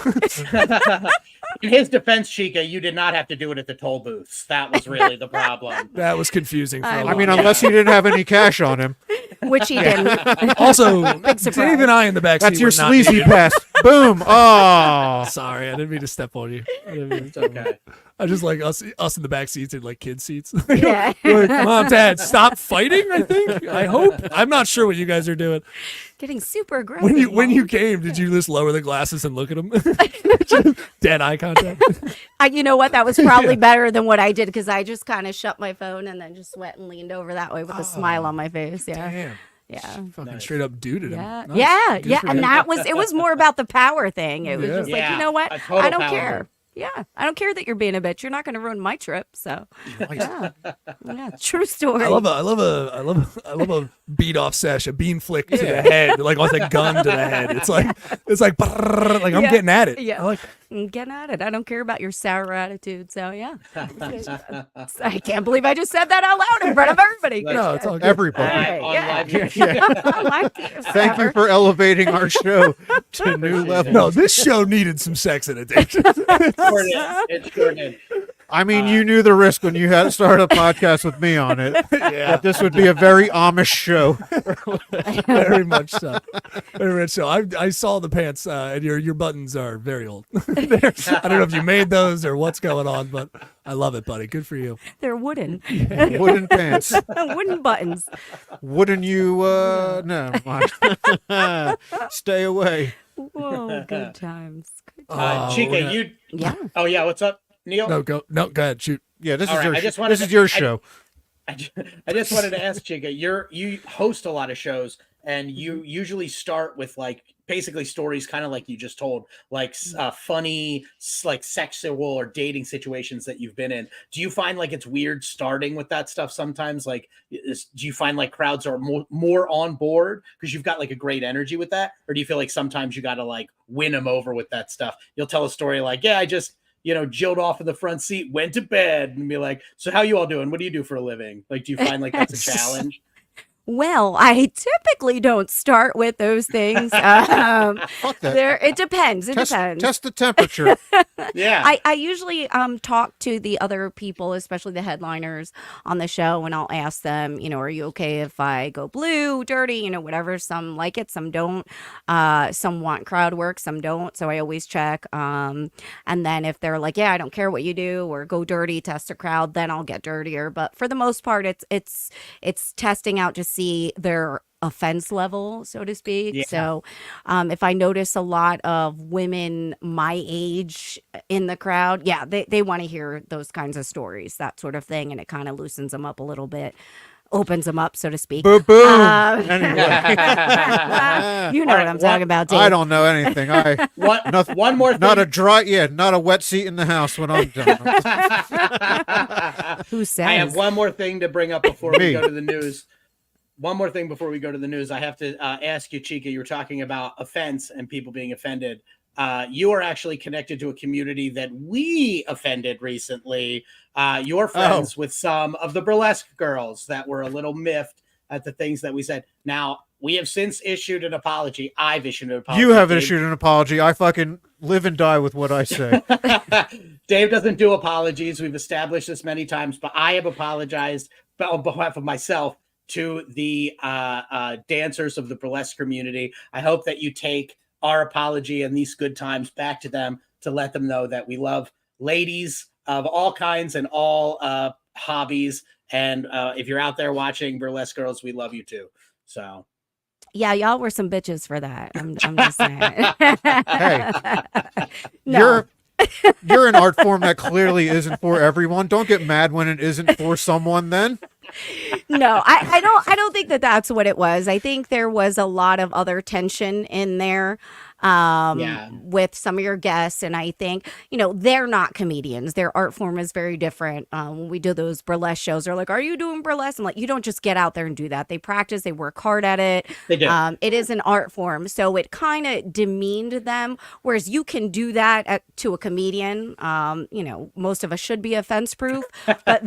In his defense, Chica, you did not have to do it at the toll booths. That was really the problem.
That was confusing for a
I
while.
I mean, unless he didn't have any cash on him.
Which he didn't.
Also,
Big surprise.
Dave and I in the back
That's
seat
your
were not
sleazy
needed.
pass. Boom. Oh.
Sorry, I didn't mean to step on you. I didn't mean to
It's
step on you.
okay.
I just like us in the back seats and like kid seats.
Yeah.
We're like, Mom, Dad, stop fighting. I think. I hope. I'm not sure what you guys are doing.
Getting super aggressive.
When you
Mom.
came, did you just lower the glasses and look at them? Dead eye contact.
You know what? That was probably better than what I did because I just kind of shut my phone and then just went and leaned over that way with a smile on my face. Yeah.
Damn.
Yeah.
Fucking straight up duded him.
Yeah.
Nice.
Yeah.
Good
Yeah.
for
And
you.
it was more about the power thing. It was
Yeah.
just like,
Yeah,
you know what?
a total
I don't
power
care.
move.
Yeah. I don't care that you're being a bitch. You're not going to ruin my trip. So,
Nice.
yeah. Yeah. True story.
I love a beat off sesh, a bean flick to the head, like with a gun to the head. It's like brrr, like I'm
Yeah.
getting at it.
Yeah.
I like
Get at it. I don't care about your sour attitude. So, yeah. I can't believe I just said that out loud in front of everybody.
no, it's all good.
Everybody.
Alright,
On
yeah.
live-
Yeah.
Like
Thank you for elevating our show to new levels.
No, this show needed some sex in it. Dave.
Sure did. It sure did.
I mean, you knew the risk when you had to start a podcast with me on it. That this would be a very Amish show.
Very much so. Very much so. I saw the pants, and your buttons are very old. I don't know if you made those or what's going on, but I love it, buddy. Good for you.
They're wooden.
Wooden pants.
Wooden buttons.
Wouldn't you? No, mind. Stay away.
Whoa, good times. Good times.
Oh,
Chica,
we're not-
you.
Yeah.
Oh yeah, what's up, Neil?
No, go ahead, shoot.
Yeah, this
All
is
right,
your.
I just wanted
This is
to-
your
I-
show.
I just wanted to ask Chica, you host a lot of shows, and you usually start with like basically stories, kind of like you just told, like funny, like sexual or dating situations that you've been in. Do you find like it's weird starting with that stuff sometimes? Like, do you find like crowds are more on board because you've got like a great energy with that, or do you feel like sometimes you got to like win them over with that stuff? You'll tell a story like, yeah, I just jilled off in the front seat, went to bed, and be like, so how you all doing? What do you do for a living? Like, do you find like that's a challenge?
Well, I typically don't start with those things.
Fuck that.
It depends. It
Test,
depends.
test the temperature.
Yeah.
I usually talk to the other people, especially the headliners on the show, and I'll ask them, are you okay if I go blue, dirty, whatever. Some like it, some don't. Some want crowd work, some don't. So I always check. And then if they're like, yeah, I don't care what you do, or go dirty, test a crowd, then I'll get dirtier. But for the most part, it's testing out to see their offense level, so to speak.
Yeah.
So if I notice a lot of women my age in the crowd, yeah, they want to hear those kinds of stories, that sort of thing, and it kind of loosens them up a little bit, opens them up, so to speak.
Boom, boom.
Anyway. You know
All
what
right,
I'm talking about, Dave.
I don't know anything.
One more thing.
Not a dry. Yeah, not a wet seat in the house when I'm done.
Who says?
I have one more thing to bring up before we
Me.
go to the news. one more thing before we go to the news. I have to ask you, Chica, you were talking about offense and people being offended. You are actually connected to a community that we offended recently. You're friends with some of the burlesque girls that were a little miffed at the things that we said. Now, we have since issued an apology. I've issued an apology.
You have issued an apology. I fucking live and die with what I say.
Dave doesn't do apologies. We've established this many times, but I have apologized on behalf of myself to the dancers of the burlesque community. I hope that you take our apology and these good times back to them to let them know that we love ladies of all kinds and all hobbies. And if you're out there watching burlesque girls, we love you too. So
Yeah, y'all were some bitches for that. I'm just saying.
Hey,
No.
you're an art form that clearly isn't for everyone. Don't get mad when it isn't for someone then.
No, I don't think that that's what it was. I think there was a lot of other tension in there with some of your guests. And I think, they're not comedians. Their art form is very different. When we do those burlesque shows, they're like, are you doing burlesque? I'm like, you don't just get out there and do that. They practice, they work hard at it.
They do.
It is an art form. So it kind of demeaned them. Whereas you can do that to a comedian. Most of us should be offense proof, but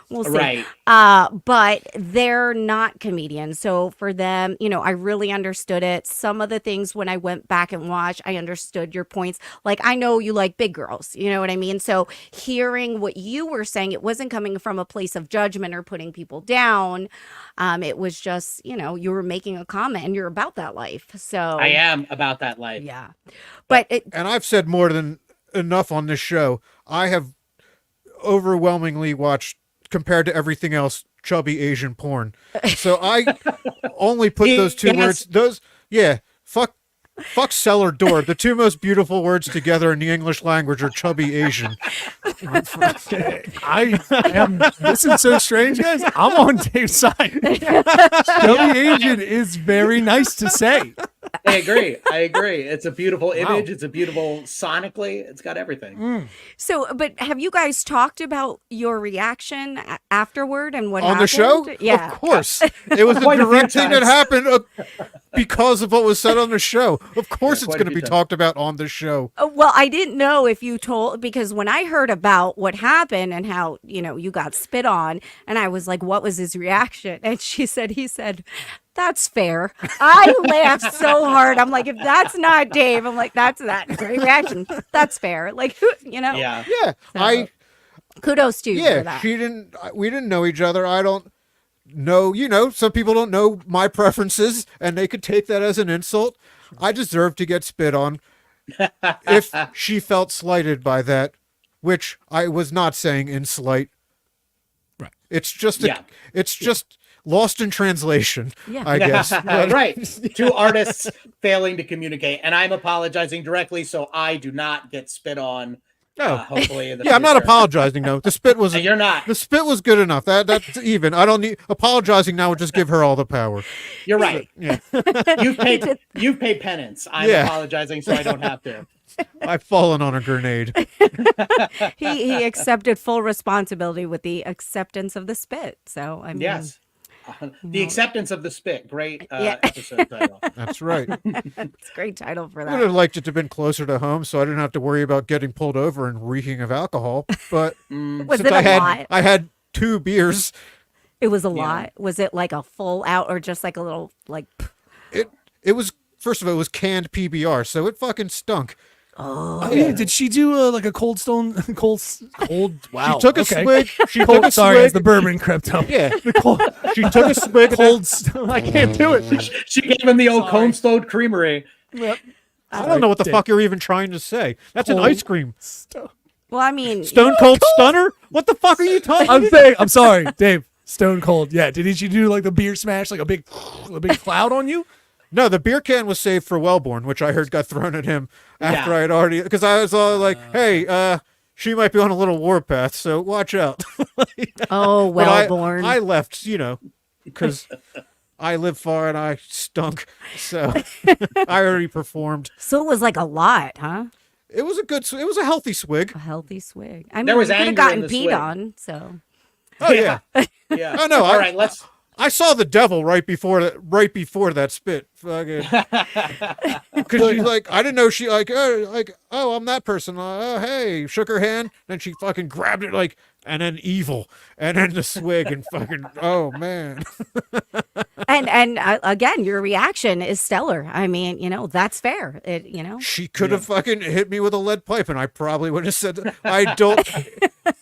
we'll see.
Right.
But they're not comedians. So for them, I really understood it. Some of the things when I went back and watched, I understood your points. Like, I know you like big girls, you know what I mean? So hearing what you were saying, it wasn't coming from a place of judgment or putting people down. It was just, you were making a comment and you're about that life. So
I am about that life.
Yeah. But
And I've said more than enough on this show. I have overwhelmingly watched, compared to everything else, chubby Asian porn. So I only put those two words. Fuck cellar door. The two most beautiful words together in the English language are chubby Asian.
I am. This is so strange, guys. I'm on Dave's side. Chubby Asian is very nice to say.
I agree. It's a beautiful image. It's a beautiful sonically. It's got everything.
So, but have you guys talked about your reaction afterward and what
On
happened?
the show?
Yeah.
Of course. It was a
Quite a few
direct thing that
times.
happened because of what was said on the show. Of course it's
quite a
going to
few
be
times.
talked about on the show.
Well, I didn't know if you told, because when I heard about what happened and how, you got spit on, and I was like, what was his reaction? And he said, that's fair. I laughed so hard. I'm like, if that's not Dave, I'm like, that's that great reaction. That's fair. Like,
Yeah.
Yeah.
So, kudos to you for that.
We didn't know each other. I don't know, some people don't know my preferences and they could take that as an insult. I deserve to get spit on if she felt slighted by that, which I was not saying in slight.
Right.
It's just lost in translation,
Yeah.
I guess. But-
Right. Two artists failing to communicate. And I'm apologizing directly so I do not get spit on.
No.
Hopefully in the
Yeah, I'm not
future.
apologizing. No, the spit was
You're not.
the spit was good enough. That's even. I don't need apologizing now. Would just give her all the power.
You're right.
Yeah,
You've paid penance. I'm
Yeah.
apologizing so I don't have to.
I've fallen on a grenade.
He accepted full responsibility with the acceptance of the spit. So, I mean,
Yes. The acceptance of the spit. Great
Yeah.
episode title.
That's right.
it's a great title for
I would have
that.
liked it to have been closer to home, so I didn't have to worry about getting pulled over and reeking of alcohol. But
Was
since
it a lot?
I had 2 beers.
It was a lot. Was it like a full out or just like a little like?
It was, first of all, it was canned PBR, so it fucking stunk.
Oh yeah. Did she do like a cold stone? Cold. Wow.
She took a
okay.
swig. She took
Cold.
a
Sorry, as
swig.
the bourbon crept up.
Yeah,
The cold.
she took a swig.
Cold. I can't do it.
She gave him the old Cone Stone Creamery.
I don't know what the fuck you're even trying to say. That's an
Cold.
ice cream.
Well, I mean,
Stone Cold Stunner? What the fuck are you talking
I'm saying. I'm sorry, Dave. Stone Cold. Yeah. Did you do like the beer smash, like a big cloud on you?
No, the beer can was saved for Wellborn, which I heard got thrown at him after I had already, because I was all like, hey, she might be on a little warpath, so watch out.
oh,
But I
Wellborn.
left, because I live far and I stunk, so I already performed.
So it was like a lot, huh?
It was it was a healthy swig.
A healthy swig. I mean,
There was
you could have
anger in
gotten
the
peed
swig.
on. So
Oh, yeah.
Yeah.
Oh, no,
All right.
I saw the devil right before that spit. Fucking. Because she's like, I didn't know she oh, I'm that person. Oh, hey, shook her hand, then she fucking grabbed it and then evil, and then the swig, and fucking, oh man.
And again, your reaction is stellar. I mean, that's fair.
She could have fucking hit me with a lead pipe, and I probably would have said, I don't.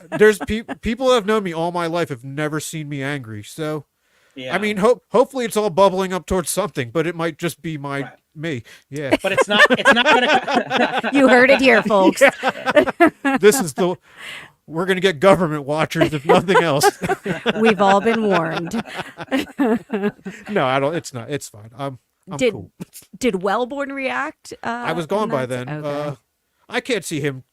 There's people who have known me all my life have never seen me angry, so.
Yeah.
I mean, hopefully it's all bubbling up towards something, but it might just be me. Yeah.
But it's not gonna.
You heard it here, folks.
We're gonna get government watchers if nothing else.
We've all been warned.
No, I don't. It's not. It's fine. I'm cool.
Did Wellborn react?
I was gone by then.
Okay.
I can't see him.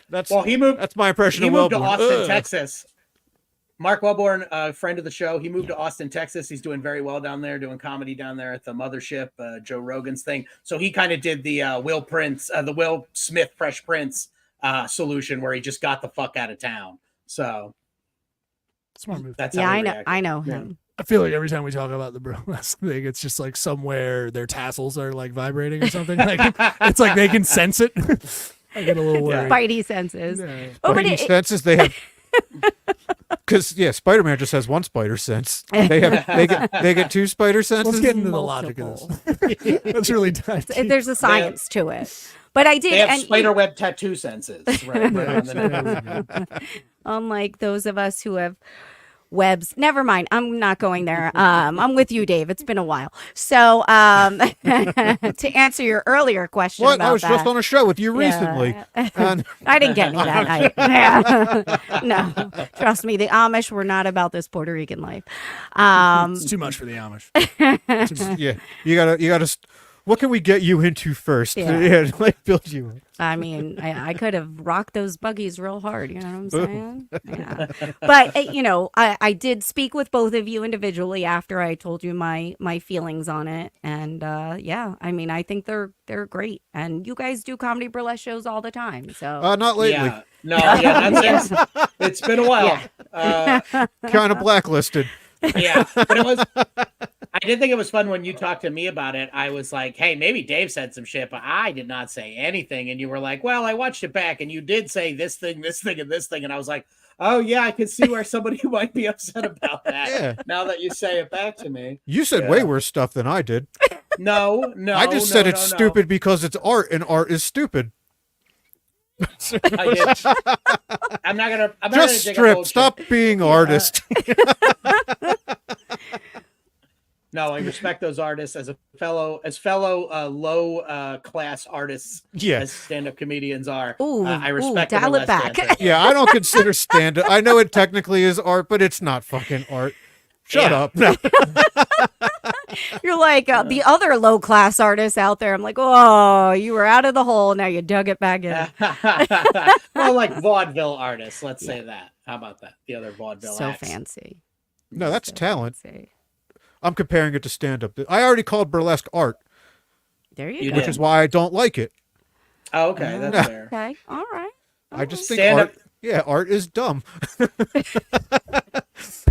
That's
Well, he moved.
That's my impression
He
of
moved to
Wellborn.
Austin, Texas. Mark Wellborn, a friend of the show, he moved to Austin, Texas. He's doing very well down there, doing comedy down there at the Mothership, Joe Rogan's thing. So he kind of did the Will Smith Fresh Prince solution, where he just got the fuck out of town. So
Smart move.
that's
Yeah,
how he
I know.
reacted.
I know him.
I feel like every time we talk about the burlesque thing, it's just like somewhere their tassels are like vibrating or something. Like it's like they can sense it. I get a little worried.
Spidey senses.
Yeah.
Oh, but
Spidey senses they have. Because Spider-Man just has one spider sense. They get two spider senses.
Let's get into the logic of this. That's really tight.
There's a science to it. But I did.
They have
and
spider web tattoo senses. Right on the nose.
unlike those of us who have webs. Never mind. I'm not going there. I'm with you, Dave. It's been a while. So to answer your earlier question
What?
about
I was
that,
just on a show with you
Yeah.
recently. And
I didn't get any that night. Yeah. No, trust me. The Amish were not about this Puerto Rican life.
It's too much for the Amish.
yeah, you gotta. What can we get you into first?
Yeah.
Like build you.
I mean, I could have rocked those buggies real hard. You know what I'm saying? Yeah. But I did speak with both of you individually after I told you my feelings on it, and yeah, I mean, I think they're great, and you guys do comedy burlesque shows all I so
Not lately.
Yeah. No, yeah, not since. It's been a while.
Kind of blacklisted.
Yeah, but it was. I did think it was fun when you talked to me about it. I was like, "Hey, maybe Dave said some shit, but I did not say anything." And you were like, "Well, I watched it back, and you did say this thing, and this thing." And I was like, "Oh yeah, I can see where somebody might be upset about that."
Yeah.
Now that you say it back to me,
You said way worse stuff than I did.
no,
I just said it's stupid because it's art, and art is stupid.
I did. I'm not gonna.
Just strip. Stop being artist.
No, I respect those artists as fellow low class artists.
Yeah.
As stand-up comedians are.
Ooh,
I respect
dial
them
it back.
Yeah, I don't consider stand-up. I know it technically is art, but it's not fucking art. Shut up. No.
You're like the other low class artists out there. I'm like, oh, you were out of the hole, now you dug it back in.
Well, like vaudeville artists, let's say that. How about that? The other vaudeville
So
acts.
fancy.
No, that's
So
talent.
fancy.
I'm comparing it to stand-up. I already called burlesque art,
There you
You
go.
which
did.
is why I don't like it.
Oh, okay, that's fair.
Okay, all right.
I just think
Stand-up-
art is dumb.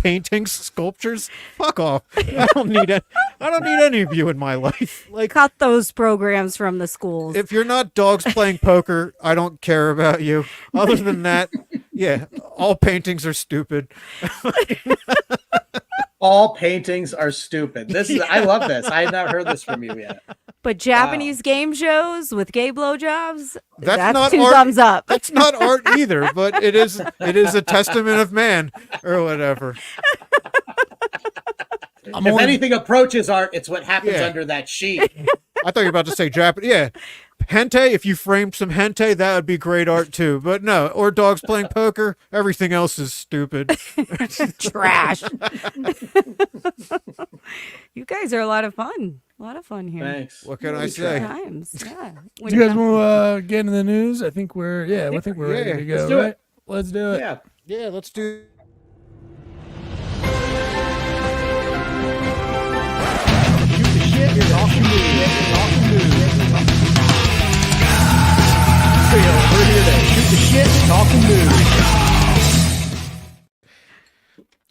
Paintings, sculptures, fuck off. I don't need any of you in my life. Like,
Cut those programs from the schools.
if you're not dogs playing poker, I don't care about you. Other than that, yeah, all paintings are stupid.
All paintings are stupid. I love this. I have not heard this from you yet.
But Japanese game shows with gay blowjobs,
That's not
two
art.
thumbs up.
That's not art either, but it is a testament of man or whatever.
If anything approaches art, it's what happens
Yeah.
under that sheet.
I thought you were about to say Japanese. Yeah. Hentai, if you framed some hentai, that would be great art too. But no, or dogs playing poker, everything else is stupid.
Trash. You guys are a lot of fun. A lot of fun here.
Thanks.
What can I
Good
say?
times. Yeah.
Do you guys want to get into the news? I think we're ready to go.
Let's do
right?
it.
Let's do it.
Yeah.
Yeah, let's do.
Shoot the shit, you're talking news. We're here to shoot the shit, talking news.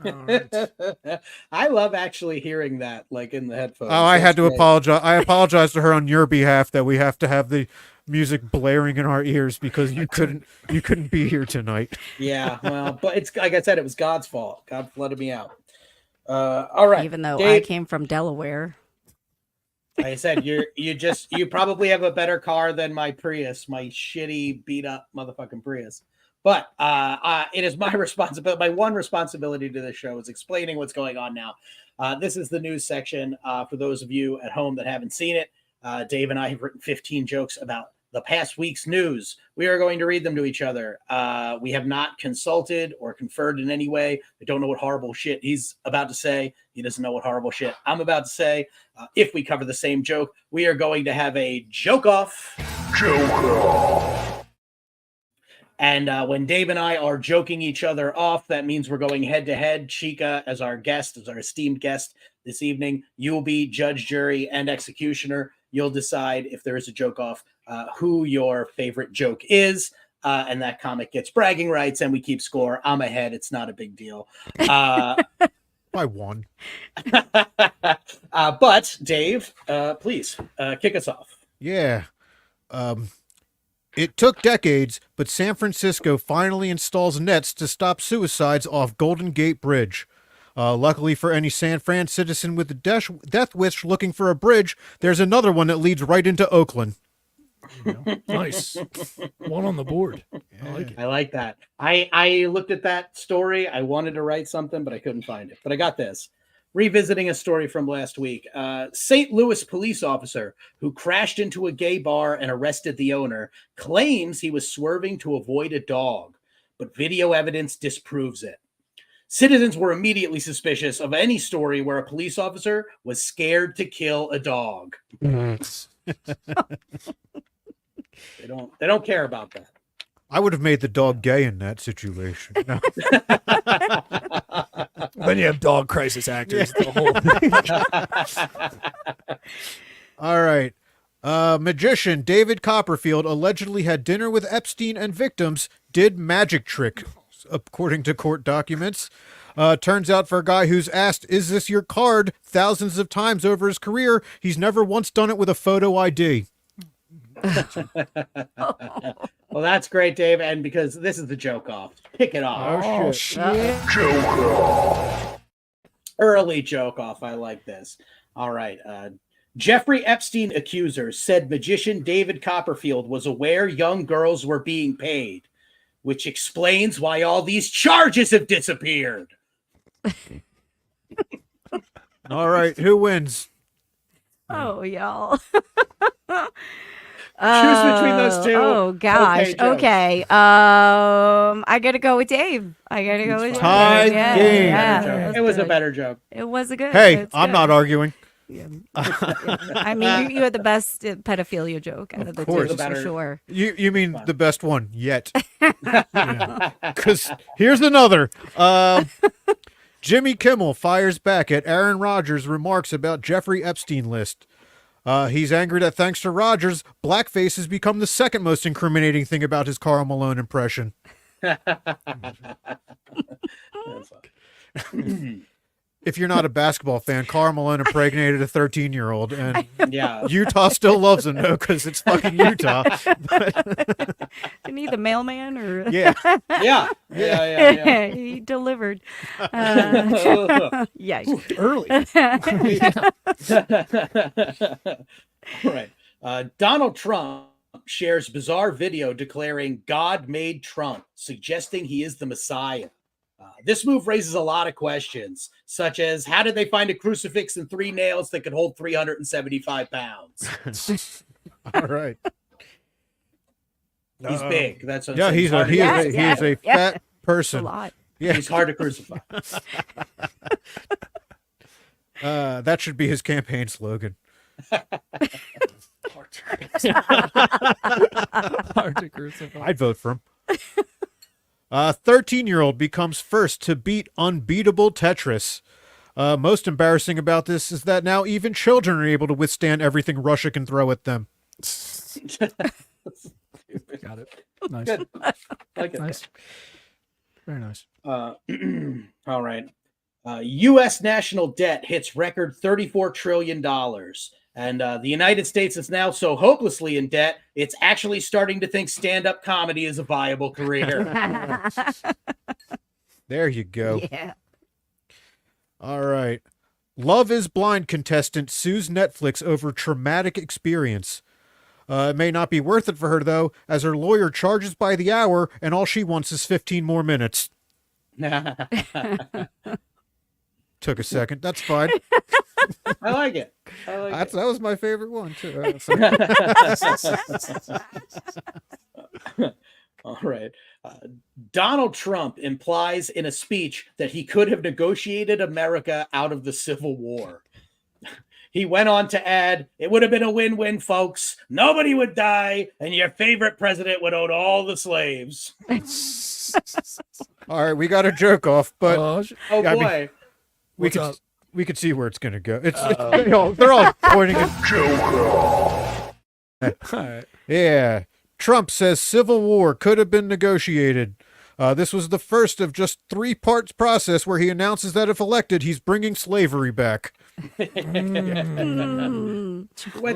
All right.
I love actually hearing that, like in the headphones.
Oh, I had
That's
to
great.
apologize. I apologize to her on your behalf that we have to have the music blaring in our ears because you couldn't be here tonight.
Yeah, well, but it's like I said, it was God's fault. God flooded me out. All right.
Even though I
Dave,
came from Delaware.
like I said, you probably have a better car than my Prius, my shitty beat up motherfucking Prius. But it is my responsibility. My one responsibility to this show is explaining what's going on now. This is the news section. For those of you at home that haven't seen it, Dave and I have written 15 jokes about the past week's news. We are going to read them to each other. We have not consulted or conferred in any way. I don't know what horrible shit he's about to say. He doesn't know what horrible shit I'm about to say. If we cover the same joke, we are going to have a joke off. Joke off. And when Dave and I are joking each other off, that means we're going head to head. Chica, as our guest, as our esteemed guest this evening, you will be judge, jury, and executioner. You'll decide if there is a joke off, who your favorite joke is. And that comic gets bragging rights, and we keep score. I'm ahead. It's not a big deal.
By one.
But Dave, please kick us off.
Yeah. It took decades, but San Francisco finally installs nets to stop suicides off Golden Gate Bridge. Luckily for any San Fran citizen with a death wish looking for a bridge, there's another one that leads right into Oakland.
Nice. One on the board. I like it.
I like that. I looked at that story. I wanted to write something, but I couldn't find it. But I got this. Revisiting a story from last week. St. Louis police officer who crashed into a gay bar and arrested the owner claims he was swerving to avoid a dog, but video evidence disproves it. Citizens were immediately suspicious of any story where a police officer was scared to kill a dog. They don't care about that.
I would have made the dog gay in that situation. No.
Then you have dog crisis actors. The whole thing.
All right. Magician David Copperfield allegedly had dinner with Epstein and victims, did magic trick, according to court documents. Turns out for a guy who's asked, "Is this your card?" thousands of times over his career, he's never once done it with a photo ID.
Well, that's great, Dave. And because this is the joke off, pick it off.
Oh, shit.
Joke off. Early joke off. I like this. All right. Jeffrey Epstein accuser said magician David Copperfield was aware young girls were being paid, which explains why all these charges have disappeared.
All right. Who wins?
Oh, y'all.
Choose between those two.
Oh gosh.
Okay,
Okay. I gotta go with Dave. I gotta go with
Tie
Dave. Yeah,
game.
yeah,
Better joke.
that's
It was a
good.
better joke.
It was a good.
Hey,
it's
I'm
good.
not arguing.
Yeah. I mean, you had the best pedophilia joke out of the
course.
two,
Better.
for sure.
You mean the best one yet? Because here's another. Jimmy Kimmel fires back at Aaron Rodgers' remarks about Jeffrey Epstein list. He's angry that thanks to Rodgers, blackface has become the second most incriminating thing about his Karl Malone impression. If you're not a basketball fan, Karl Malone impregnated a 13-year-old, and
Yeah.
Utah still loves him, though, because it's fucking Utah.
Didn't he the mailman or?
Yeah.
Yeah.
He delivered. Yeah.
Early.
Right. Donald Trump shares bizarre video declaring God made Trump, suggesting he is the Messiah. This move raises a lot of questions, such as how did they find a crucifix and 3 nails that could hold 375 pounds?
All right.
He's big. That's what I'm
Yeah,
saying.
he is a
Yeah.
fat
A
person.
lot.
Yeah.
He's hard to crucify.
That should be his campaign slogan.
Hard to crucify.
I'd vote for him. 13-year-old becomes first to beat unbeatable Tetris. Most embarrassing about this is that now even children are able to withstand everything Russia can throw at them.
Got it. Nice.
Good. Like it.
Nice. Very nice.
All right. U.S. national debt hits record $34 trillion. And the United States is now so hopelessly in debt, it's actually starting to think stand-up comedy is a viable career.
There you go.
Yeah.
All right. Love is Blind contestant sues Netflix over traumatic experience. It may not be worth it for her, though, as her lawyer charges by the hour, and all she wants is 15 more minutes. Took a second. That's fine.
I like it. I like
That was my favorite one, too.
All right. Donald Trump implies in a speech that he could have negotiated America out of the Civil War. He went on to add, it would have been a win-win, folks. Nobody would die, and your favorite president would own all the slaves.
All right, we got a joke off, but
Oh,
I
boy.
mean, we
What's
could
up?
we could see where it's going to go. They're all pointing at
All right.
Yeah. Trump says Civil War could have been negotiated. This was the first of just 3 parts process where he announces that if elected, he's bringing slavery back.
Went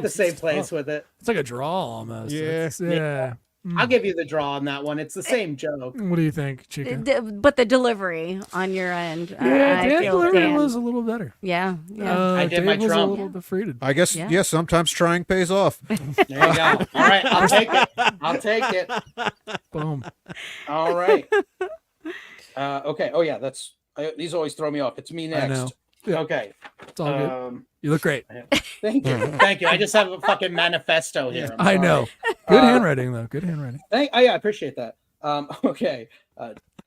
the same place with it.
It's like a draw almost.
Yeah.
Yeah.
I'll give you the draw on that one. It's the same joke.
What do you think, Chica?
But the delivery on your end,
Yeah,
I
Dan
feel
delivery
Dan-
was a little better.
yeah, yeah.
I did my
Dave was a
Trump.
little defeated.
I guess,
Yeah.
yes, sometimes trying pays off.
There you go. All right, I'll take it. I'll take it.
Boom.
All right. Okay. Oh yeah, these always throw me off. It's me
I
next.
know. Yeah.
Okay.
It's all good. You look great.
Thank you. Thank you. I just have a fucking manifesto here. I'm
I
sorry.
know. Good handwriting, though. Good handwriting.
Yeah, I appreciate that. Okay.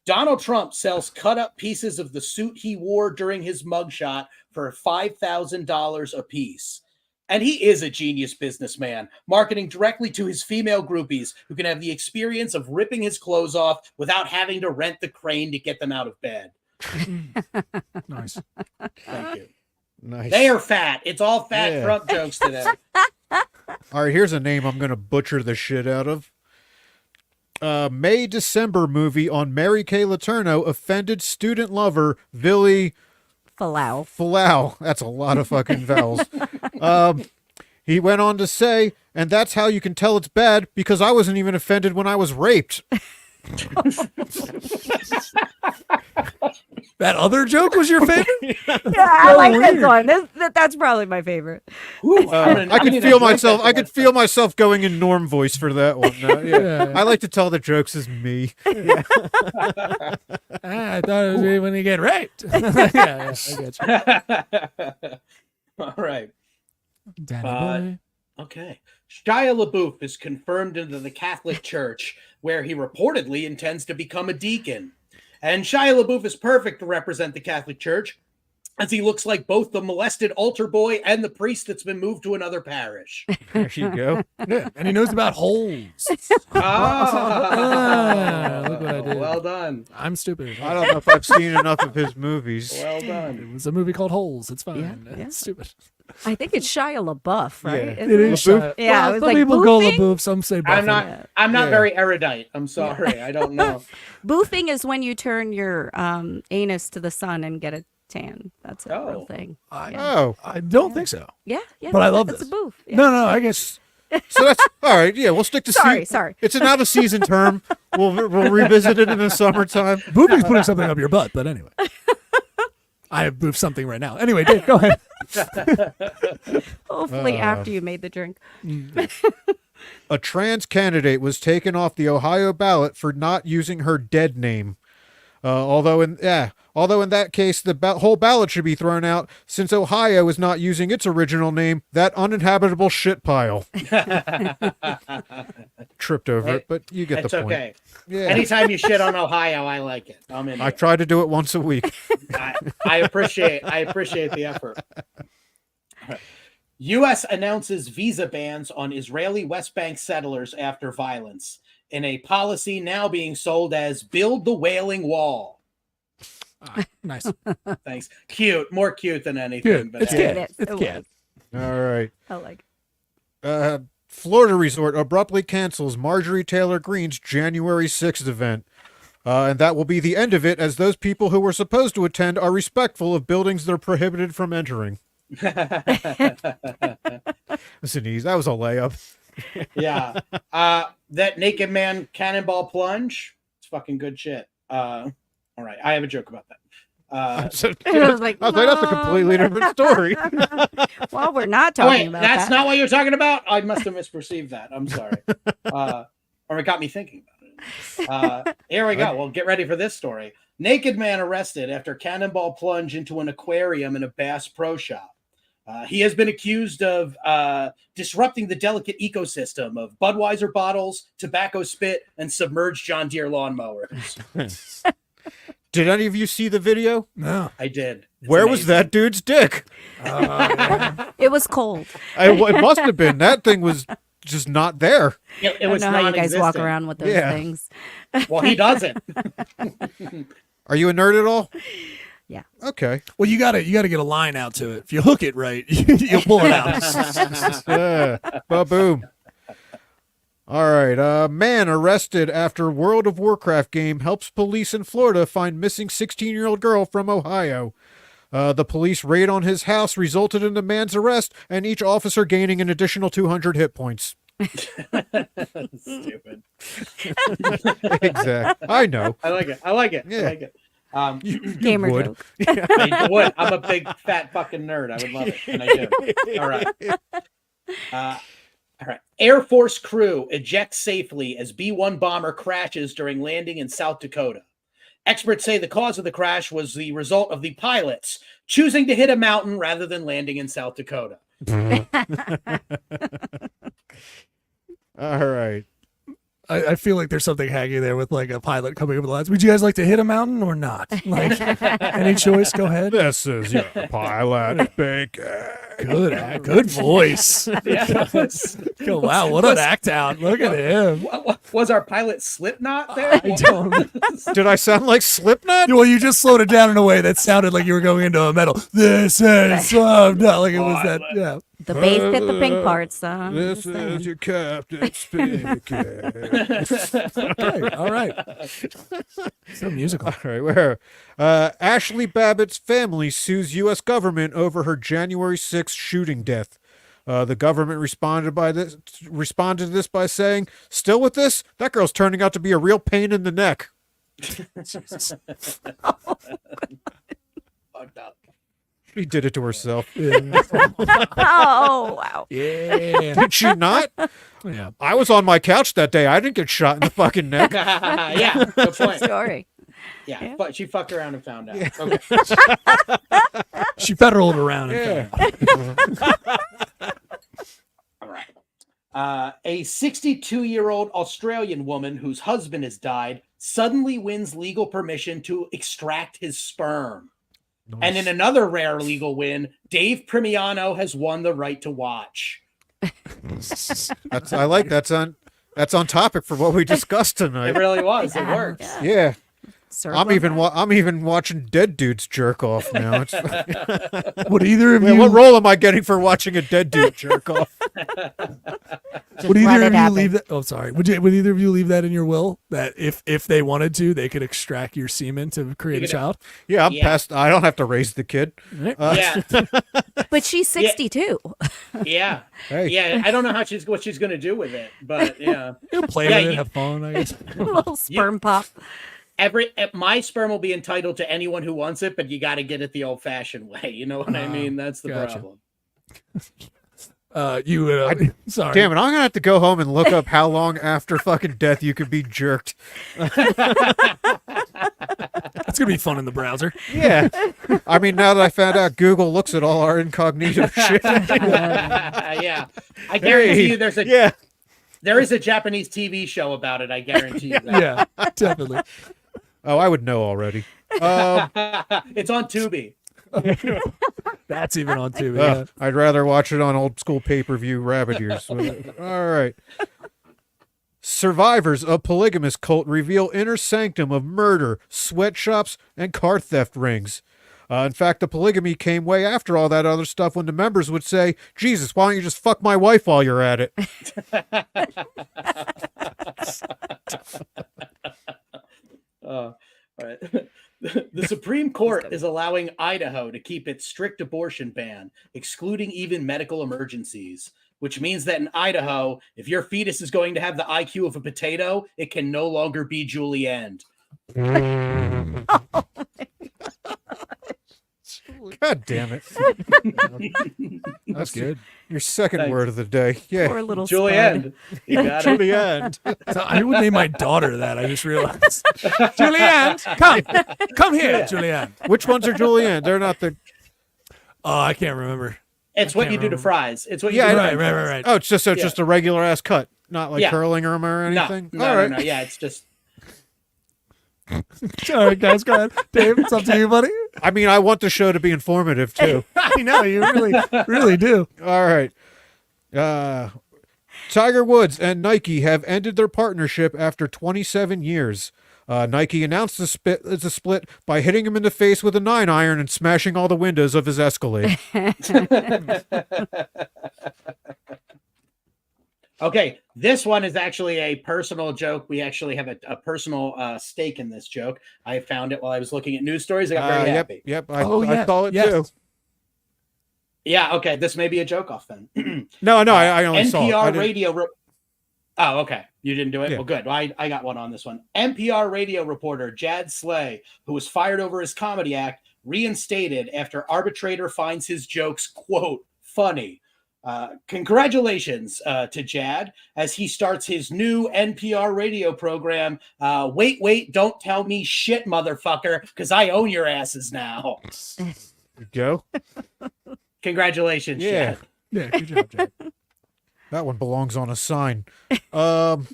Donald Trump sells cut up pieces of the suit he wore during his mugshot for $5,000 a piece. And he is a genius businessman, marketing directly to his female groupies who can have the experience of ripping his clothes off without having to rent the crane to get them out of bed.
Nice.
Thank you.
Nice.
They are fat. It's all fat
Yeah.
Trump jokes today.
All right, here's a name I'm going to butcher the shit out of. May-December movie on Mary Kay Letourneau offended student lover Billy
Falau.
Falau. That's a lot of fucking vowels. He went on to say, and that's how you can tell it's bad because I wasn't even offended when I was raped.
That other joke was your favorite?
Yeah, I like this one. That's probably my favorite.
I could feel myself. I could feel myself going in Norm voice for that one. Yeah. I like to tell the jokes as me.
I thought it was when you get raped. Yeah, I get you.
All right.
Danny boy.
Okay. Shia LaBeouf is confirmed into the Catholic Church, where he reportedly intends to become a deacon. And Shia LaBeouf is perfect to represent the Catholic Church, as he looks like both the molested altar boy and the priest that's been moved to another parish.
There you go.
Yeah, and he knows about holes.
Ah,
look what I did.
Well done.
I'm stupid.
I don't know if I've seen enough of his movies.
Well
It
done.
was a movie called Holes. It's fine.
Yeah,
It's
yeah.
stupid.
I think it's Shia LaBeouf, right?
Yeah.
Isn't
It is.
LaBeouf?
Yeah,
Well,
it was
some
like
people go
boofing?
LaBeouf. Some say Buffy.
I'm not
Yeah.
very erudite. I'm sorry. I don't know.
Boofing is when you turn your anus to the sun and get a tan. That's a real
Oh.
thing.
Oh,
I don't think so.
Yeah, yeah.
But I love
that's
this.
a boof. Yeah.
No, I guess.
so that's all right. Yeah, we'll stick to.
Sorry.
It's an out of season term. We'll revisit it in the summertime.
Boofing's putting something up your butt, but anyway. I have boofed something right now. Anyway, Dave, go ahead.
Hopefully after you made the drink.
A trans candidate was taken off the Ohio ballot for not using her dead name. Although in that case, the whole ballot should be thrown out since Ohio is not using its original name, that uninhabitable shit pile. Tripped over it, but you get
It's
the point.
okay.
Yeah,
Anytime you shit on Ohio, I like it. I'm in.
I try to do it once a week.
I appreciate the effort. U.S. announces visa bans on Israeli West Bank settlers after violence in a policy now being sold as "Build the Wailing Wall."
Nice.
Thanks. Cute, more cute than anything.
Good.
But
It's
hey.
good. It's
It
good.
All right.
I like
Florida resort abruptly cancels Marjorie Taylor Greene's January 6th event. And that will be the end of it, as those people who were supposed to attend are respectful of buildings they're prohibited from entering. Listen, Ease, that was a layup.
Yeah. That naked man cannonball plunge. It's fucking good shit. All right. I have a joke about that.
I was like,
that's a completely different story.
well, we're not talking
Wait,
about
that's
that.
not what you're talking about? I must have misperceived that. I'm sorry. Or it got me thinking about it. Here we go. Well, get ready for this story. Naked man arrested after cannonball plunge into an aquarium in a Bass Pro Shop. He has been accused of disrupting the delicate ecosystem of Budweiser bottles, tobacco spit, and submerged John Deere lawnmowers.
Did any of you see the video?
No.
I did. It's
Where
amazing.
was that dude's dick?
It was cold.
It must have been. That thing was just not there.
It
I
was
don't know how you guys walk
non-existent.
around with those
Yeah.
things.
Well, he doesn't.
Are you a nerd at all?
Yeah.
Okay.
Well, you gotta get a line out to it. If you hook it right, you'll pull it out.
Ba-boom. All right. Man arrested after World of Warcraft game helps police in Florida find missing 16-year-old girl from Ohio. The police raid on his house resulted in the man's arrest, and each officer gaining an additional 200 hit points.
Stupid.
Exactly. I know.
I like it. I like it.
Yeah.
I like it.
You
Gamer
would.
joke.
I would. I'm a big fat fucking nerd. I would love it, and I do. All right. All right. Air Force crew ejects safely as B-1 bomber crashes during landing in South Dakota. Experts say the cause of the crash was the result of the pilots choosing to hit a mountain rather than landing in South Dakota.
All right.
I feel like there's something hanging there with like a pilot coming over the lines. Would you guys like to hit a mountain or not? Like, any choice? Go ahead.
This is your pilot bacon.
Good voice.
Yes.
Oh, wow, what an act out. Look at him.
Was our pilot Slipknot there?
I don't.
Did I sound like Slipknot?
Well, you just slowed it down in a way that sounded like you were going into a metal. This is not like it was that. Yeah.
The bass hit the pink parts.
This is your captain speaking.
Okay. All right. So musical.
All right, where Ashley Babbitt's family sues U.S. government over her January 6th shooting death. The government responded to this by saying, "Still with this? That girl's turning out to be a real pain in the neck."
Jesus.
Fucked up.
She did it to herself.
Yeah.
Oh, wow.
Yeah.
Did she not?
Yeah.
I was on my couch that day. I didn't get shot in the fucking neck.
Yeah, good point.
Story.
Yeah, but she fucked around and found out. Okay.
She federaled around. And
All right. A 62-year-old Australian woman whose husband has died suddenly wins legal permission to extract his sperm. And in another rare legal win, Dave Primiano has won the right to watch.
That's on topic for what we discussed tonight.
It really was. It works.
Yeah.
Circle
I'm even
back.
I'm even watching dead dudes jerk off now. It's,
would either of
man,
you
what role am I getting for watching a dead dude jerk off?
Just
would
let
either
it
of you
happen.
leave that? Oh, sorry. Would either of you leave that in your will that if they wanted to, they could extract your semen to create a child?
Yeah, I'm
Yeah.
past. I don't have to raise the kid.
Yeah.
But she's 62.
Yeah.
Hey.
Yeah. I don't know what she's going to do with it, but yeah.
You'll play
Yeah,
with it,
you-
have fun. I guess.
Little sperm pop.
My sperm will be entitled to anyone who wants it, but you got to get it the old-fashioned way. You know what I mean? That's the
Gotcha.
problem.
You would. Sorry.
Damn it! I'm gonna have to go home and look up how long after fucking death you could be jerked.
It's gonna be fun in the browser.
Yeah. I mean, now that I found out Google looks at all our incognito shit.
Yeah. I guarantee you there is a Japanese TV show about it. I guarantee you that.
Yeah, definitely.
Oh, I would know already.
It's on Tubi.
That's even on TV. Yeah.
I'd rather watch it on old school pay-per-view rabbit ears. All right. Survivors of polygamous cult reveal inner sanctum of murder, sweatshops, and car theft rings. In fact, the polygamy came way after all that other stuff when the members would say, "Jesus, why don't you just fuck my wife while you're at it?"
The Supreme Court is allowing Idaho to keep its strict abortion ban, excluding even medical emergencies, which means that in Idaho, if your fetus is going to have the IQ of a potato, it can no longer be Julianne.
God damn it.
That's good.
Your second
Thanks.
word of the day. Yeah.
Poor little
Julianne. You got it.
Julianne.
So I would name my daughter that. I just realized. Julianne, come here, Julianne.
Which ones are Julianne? They're not the.
Oh, I can't remember.
It's what
can't
you do to
remember.
fries. It's what you
Yeah,
do to
Right,
fries.
right.
Oh, it's just
Yeah.
just a regular ass cut, not like
Yeah.
curling them or
No,
anything.
no,
All
no,
right.
no. Yeah, it's just
All right, guys, go ahead. Dave, it's up to you, buddy.
I mean, I want the show to be informative too.
I know you really do.
All right. Tiger Woods and Nike have ended their partnership after 27 years. Nike announced the split by hitting him in the face with a 9-iron and smashing all the windows of his Escalade.
okay. This one is actually a personal joke. We actually have a personal stake in this joke. I found it while I was looking at news stories. I got very
Yep,
happy.
yep.
Oh,
I
yeah,
saw it
yes.
too.
Yeah. Okay. This may be a joke off then.
No, I only saw it. I
NPR
didn't-
radio. Oh, okay. You didn't do it?
Yeah.
Well, good. Well, I got one on this one. NPR radio reporter Jad Slay, who was fired over his comedy act, reinstated after arbitrator finds his jokes, quote, funny. Congratulations to Jad as he starts his new NPR radio program. Wait, don't tell me shit, motherfucker, because I own your asses now.
There you go.
Congratulations,
Yeah.
Jad.
Yeah, good job, Jack.
That one belongs on a sign. All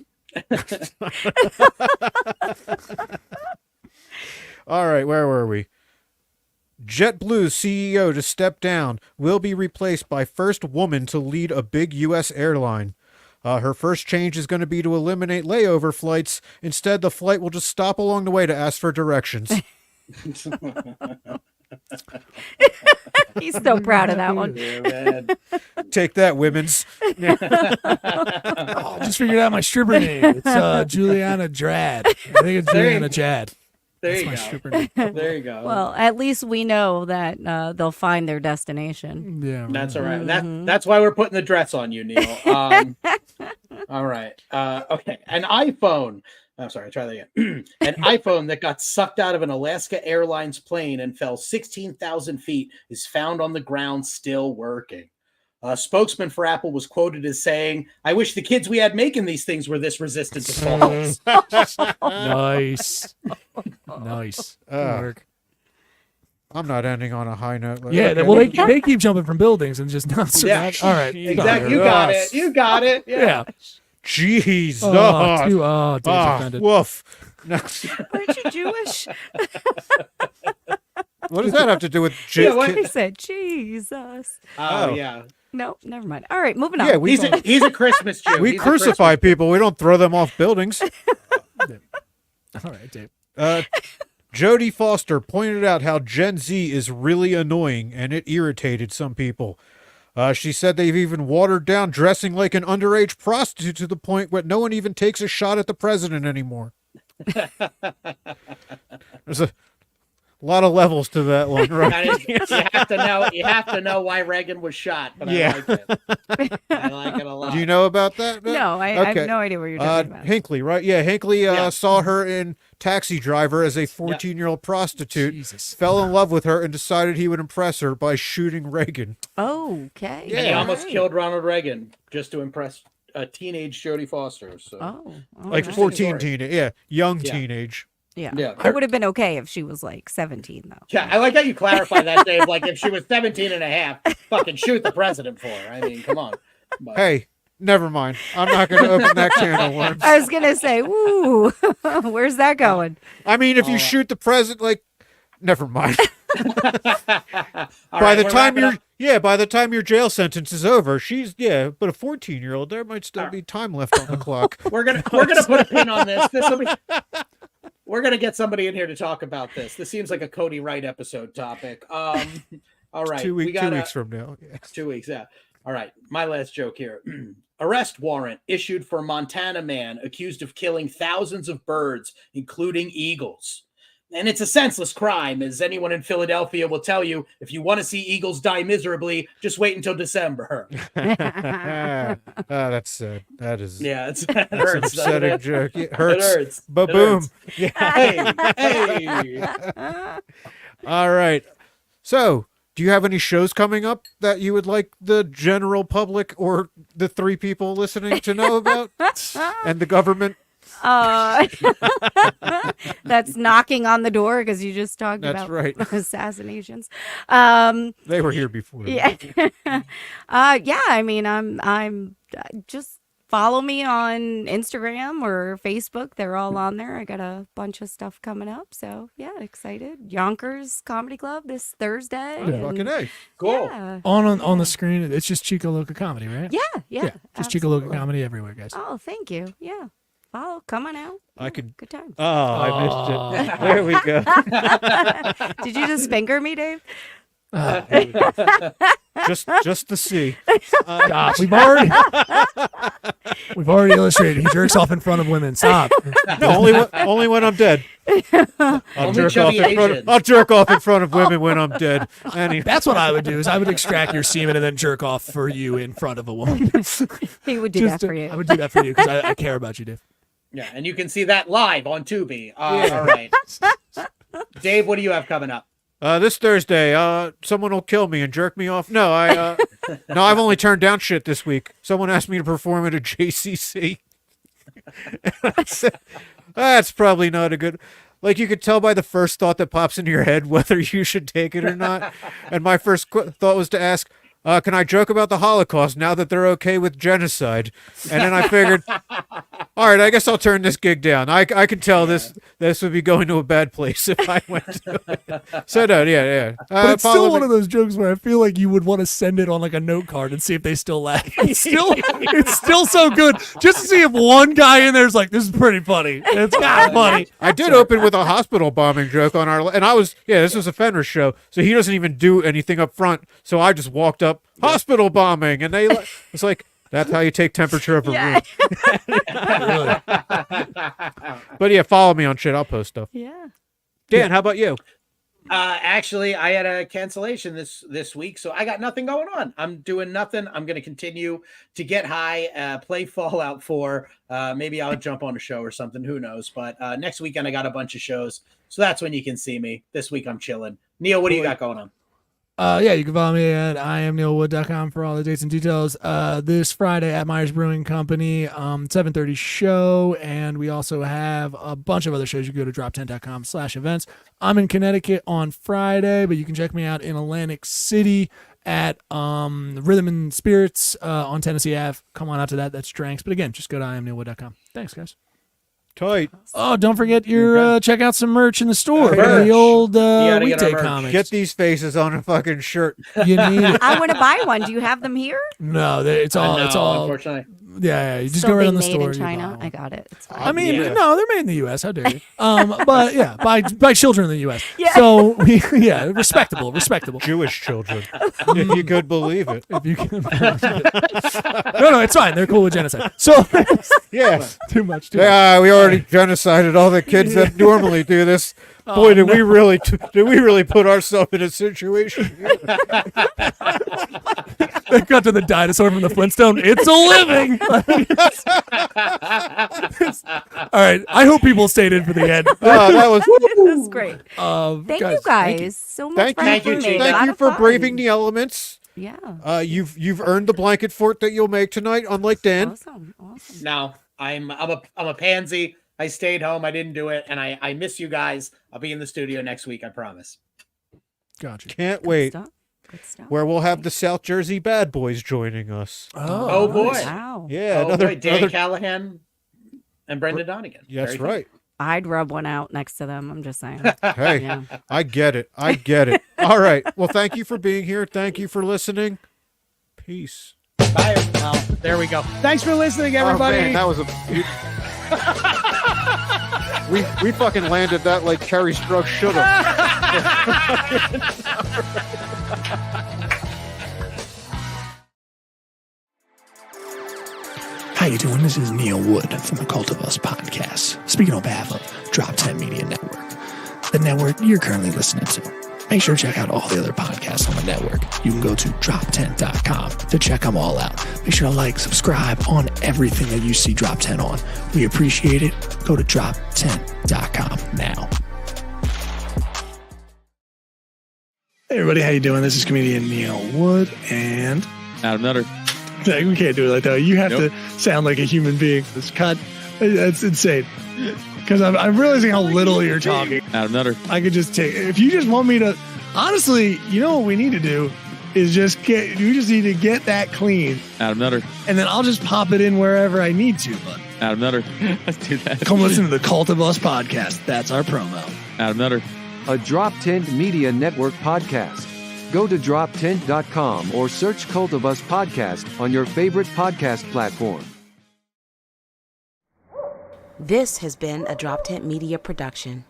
right, where were we? JetBlue's CEO to step down will be replaced by first woman to lead a big U.S. airline. Her first change is going to be to eliminate layover flights. Instead, the flight will just stop along the way to ask for directions.
He's so proud of that one.
Yeah, man.
Take that, women's.
Oh, I just figured out my stripper name. It's Juliana Drad. I think it's
There you-
Juliana Jad.
There
That's
you
my
go.
stripper name.
There you go.
Well, at least we know that they'll find their destination.
Yeah,
That's all right.
Mhm.
That's why we're putting the dress on you, Neil. All right. Okay. An iPhone. I'm sorry. Try that again. An iPhone that got sucked out of an Alaska Airlines plane and fell 16,000 feet is found on the ground still working. A spokesman for Apple was quoted as saying, "I wish the kids we had making these things were this resistant to falls."
Nice. Nice. Good work.
I'm not ending on a high note.
Yeah,
Okay.
well, they keep jumping from buildings and just not so
Yeah.
All right.
Exactly. You got it. You got it.
Yeah.
Jesus.
Dave's offended.
Woof. No.
Aren't you Jewish?
What does that have to do with
Yeah, what-
He said, Jesus.
Oh, yeah.
No, never mind. All right, moving on.
Yeah, we
He's a Christmas Jew.
we
He's a
crucify
Christmas-
people. We don't throw them off buildings.
All right, Dave.
Jodie Foster pointed out how Gen Z is really annoying, and it irritated some people. She said they've even watered down dressing like an underage prostitute to the point where no one even takes a shot at the president anymore. There's a lot of levels to that one, right?
That is, you have to know why Reagan was shot, but
Yeah.
I like it. I like it a lot.
Do you know about that?
No, I
Okay.
have no idea what you're talking about.
Hinckley, right? Yeah, Hinckley
Yeah.
saw her in Taxi Driver as a 14-year-old prostitute,
Jesus.
fell in love with her, and decided he would impress her by shooting Reagan.
Okay.
And he
Yeah.
almost
Alright.
killed Ronald Reagan just to impress a teenage Jodie Foster. So
Oh, all
Like
right.
14
story.
teenage, young
Yeah.
teenage.
Yeah.
Yeah.
It would have been okay if she was like 17, though.
yeah, I like how you clarify that, Dave. Like if she was 17 and a half, fucking shoot the president for her. I mean, come on. But,
Hey, never mind. I'm not going to open that can of worms.
I was going to say, woo, where's that going?
I mean, if you
Oh.
shoot the president, like, never mind.
all
By
right,
the
we're
time
wrapping
by the time your jail sentence is over, but a 14-year-old, there might still be time left on the clock.
we're gonna put a pin on this. We're gonna get somebody in here to talk about this. This seems like a Cody Wright episode topic. All right,
Two
we got
2 weeks from now. Yeah.
2 weeks. Yeah. All right. My last joke here. Arrest warrant issued for Montana man accused of killing thousands of birds, including eagles. And it's a senseless crime, as anyone in Philadelphia will tell you. If you want to see eagles die miserably, just wait until December.
That's sad. That is.
Yeah, it
That's an
hurts. doesn't
upsetting
it?
joke. It hurts.
It hurts.
But
It
boom.
hurts.
Yeah.
Hey.
All right. So, do you have any shows coming up that you would like the general public or the 3 people listening to know about? And the government?
That's knocking on the door because you just talked
That's
about
right.
assassinations.
They were here before.
Yeah. Yeah, I mean, I'm just follow me on Instagram or Facebook. They're all on there. I got a bunch of stuff coming up. So, yeah, excited. Yonkers Comedy Club this Thursday.
Oh,
and-
fucking A.
Cool.
Yeah.
On the screen, it's just Chica Loca Comedy, right?
Yeah.
Just Chica Loca
absolutely.
Comedy everywhere, guys.
Oh, thank you. Yeah. Follow, come on out.
I
Yeah,
could-
Good time.
Oh, I missed it. There we go.
Did you just finger me, Dave?
Just to see.
Stop. We've already illustrated. He jerks off in front of women. Stop.
No, only when I'm dead. I'll
Only
jerk off
chubby
in front.
Asians.
I'll jerk off in front of women when I'm dead.
That's what I would do. Is I would extract your semen and then jerk off for you in front of a woman.
He would do that for you.
I would do that for you because I care about you, Dave.
Yeah, and you can see that live on Tubi. All right. Dave, what do you have coming up?
This Thursday, someone will kill me and jerk me off. No, no, I've only turned down shit this week. Someone asked me to perform at a JCC. And I said, that's probably not a good. Like, you could tell by the first thought that pops into your head whether you should take it or not. And my first thought was to ask, can I joke about the Holocaust now that they're okay with genocide? And then I figured, all right, I guess I'll turn this gig down. I can tell this would be going to a bad place if I went to it. So no, yeah.
But it's
follow
still
me-
one of those jokes where I feel like you would want to send it on like a note card and see if they still laugh. It's still so good. Just to see if one guy in there's like, this is pretty funny. It's kind of funny.
I did open with a hospital bombing joke on our, and I was, this was a Fenris show, so he doesn't even do anything up front. So I just walked up, hospital bombing, and it's like, that's how you take temperature of a room.
Really.
But yeah, follow me on shit. I'll post stuff.
Yeah.
Dan, how about you?
Actually, I had a cancellation this week, so I got nothing going on. I'm doing nothing. I'm going to continue to get high, play Fallout 4. Maybe I'll jump on a show or something. Who knows? But next weekend, I got a bunch of shows, so that's when you can see me. This week, I'm chilling. Neil, what do you got going on?
Yeah, you can follow me at IamNeilWood.com for all the dates and details. This Friday at Myers Brewing Company, 7:30 show, and we also have a bunch of other shows. You can go to drop10.com/events. I'm in Connecticut on Friday, but you can check me out in Atlantic City at Rhythm and Spirits on Tennessee Ave. Come on out to that. That's Dranks. But again, just go to IamNeilWood.com. Thanks, guys.
Tight.
Oh, don't forget your check out some merch in the store.
Merch.
The old
gotta get
Weekday
our merch.
Comics.
Get these faces on a fucking shirt.
You need it.
I want to buy one. Do you have them here?
No, it's all.
No,
it's all.
unfortunately.
Yeah, you just
Still
go right
being
in the
made
store.
in
and you buy
China.
one.
I got it. It's fine.
I mean,
Yeah.
no, they're made in the U.S. How dare you? But yeah, by children in the U.S.
Yeah.
So respectable.
Jewish children, if you could believe it.
If you can. No, it's fine. They're cool with genocide. So
Yeah.
too much.
Yeah, we already genocided all the kids that normally do this. Boy, did we really put ourselves in a situation?
They got to the dinosaur from the Flintstone. It's a living. All right. I hope people stayed in for the end.
That was.
That's great. Thank you guys so much
Thank
for
you.
having me. A
Thank
lot
you
of
for
fun.
braving the elements.
Yeah.
You've earned the blanket fort that you'll make tonight, unlike Dan.
Awesome.
No, I'm a pansy. I stayed home. I didn't do it, and I miss you guys. I'll be in the studio next week. I promise.
Gotcha.
Can't wait.
Good stuff.
Where we'll have the South Jersey Bad Boys joining us.
Oh, boy.
Wow.
Yeah,
Oh, boy, Dan Callahan and Brendan Donegan.
That's
Very
right.
I'd rub one out next to them. I'm just saying.
Hey,
Yeah.
I get it. All right. Well, thank you for being here. Thank you for listening. Peace.
Bye. Oh, there we go.
Thanks for listening, everybody.
Oh, man, that was a. we fucking landed that like Kerry Strug should have.
How you doing? This is Neil Wood from the Cult of Us podcast, speaking on behalf of Drop 10 Media Network.
the network you're currently listening to. Make sure to check out all the other podcasts on the network. You can go to drop10.com to check them all out. Make sure to like, subscribe on everything that you see Drop 10 on. We appreciate it. Go to drop10.com now. Hey everybody, how you doing? This is comedian Neil Wood and
Adam Nutter.
we can't do it like that. You have to sound like a human being. This cut, that's insane. Because I'm realizing how little you're talking.
Adam Nutter.
I could just take, if you just want me to, honestly, you know what we need to do is you just need to get that clean.
Adam Nutter.
And then I'll just pop it in wherever I need to. But
Adam Nutter. Let's do that.
come listen to the Cult of Us podcast. That's our promo.
Adam Nutter.
A Drop 10 Media Network podcast. Go to drop10.com or search Cult of Us podcast on your favorite podcast platform.
This has been a Drop Tent Media production.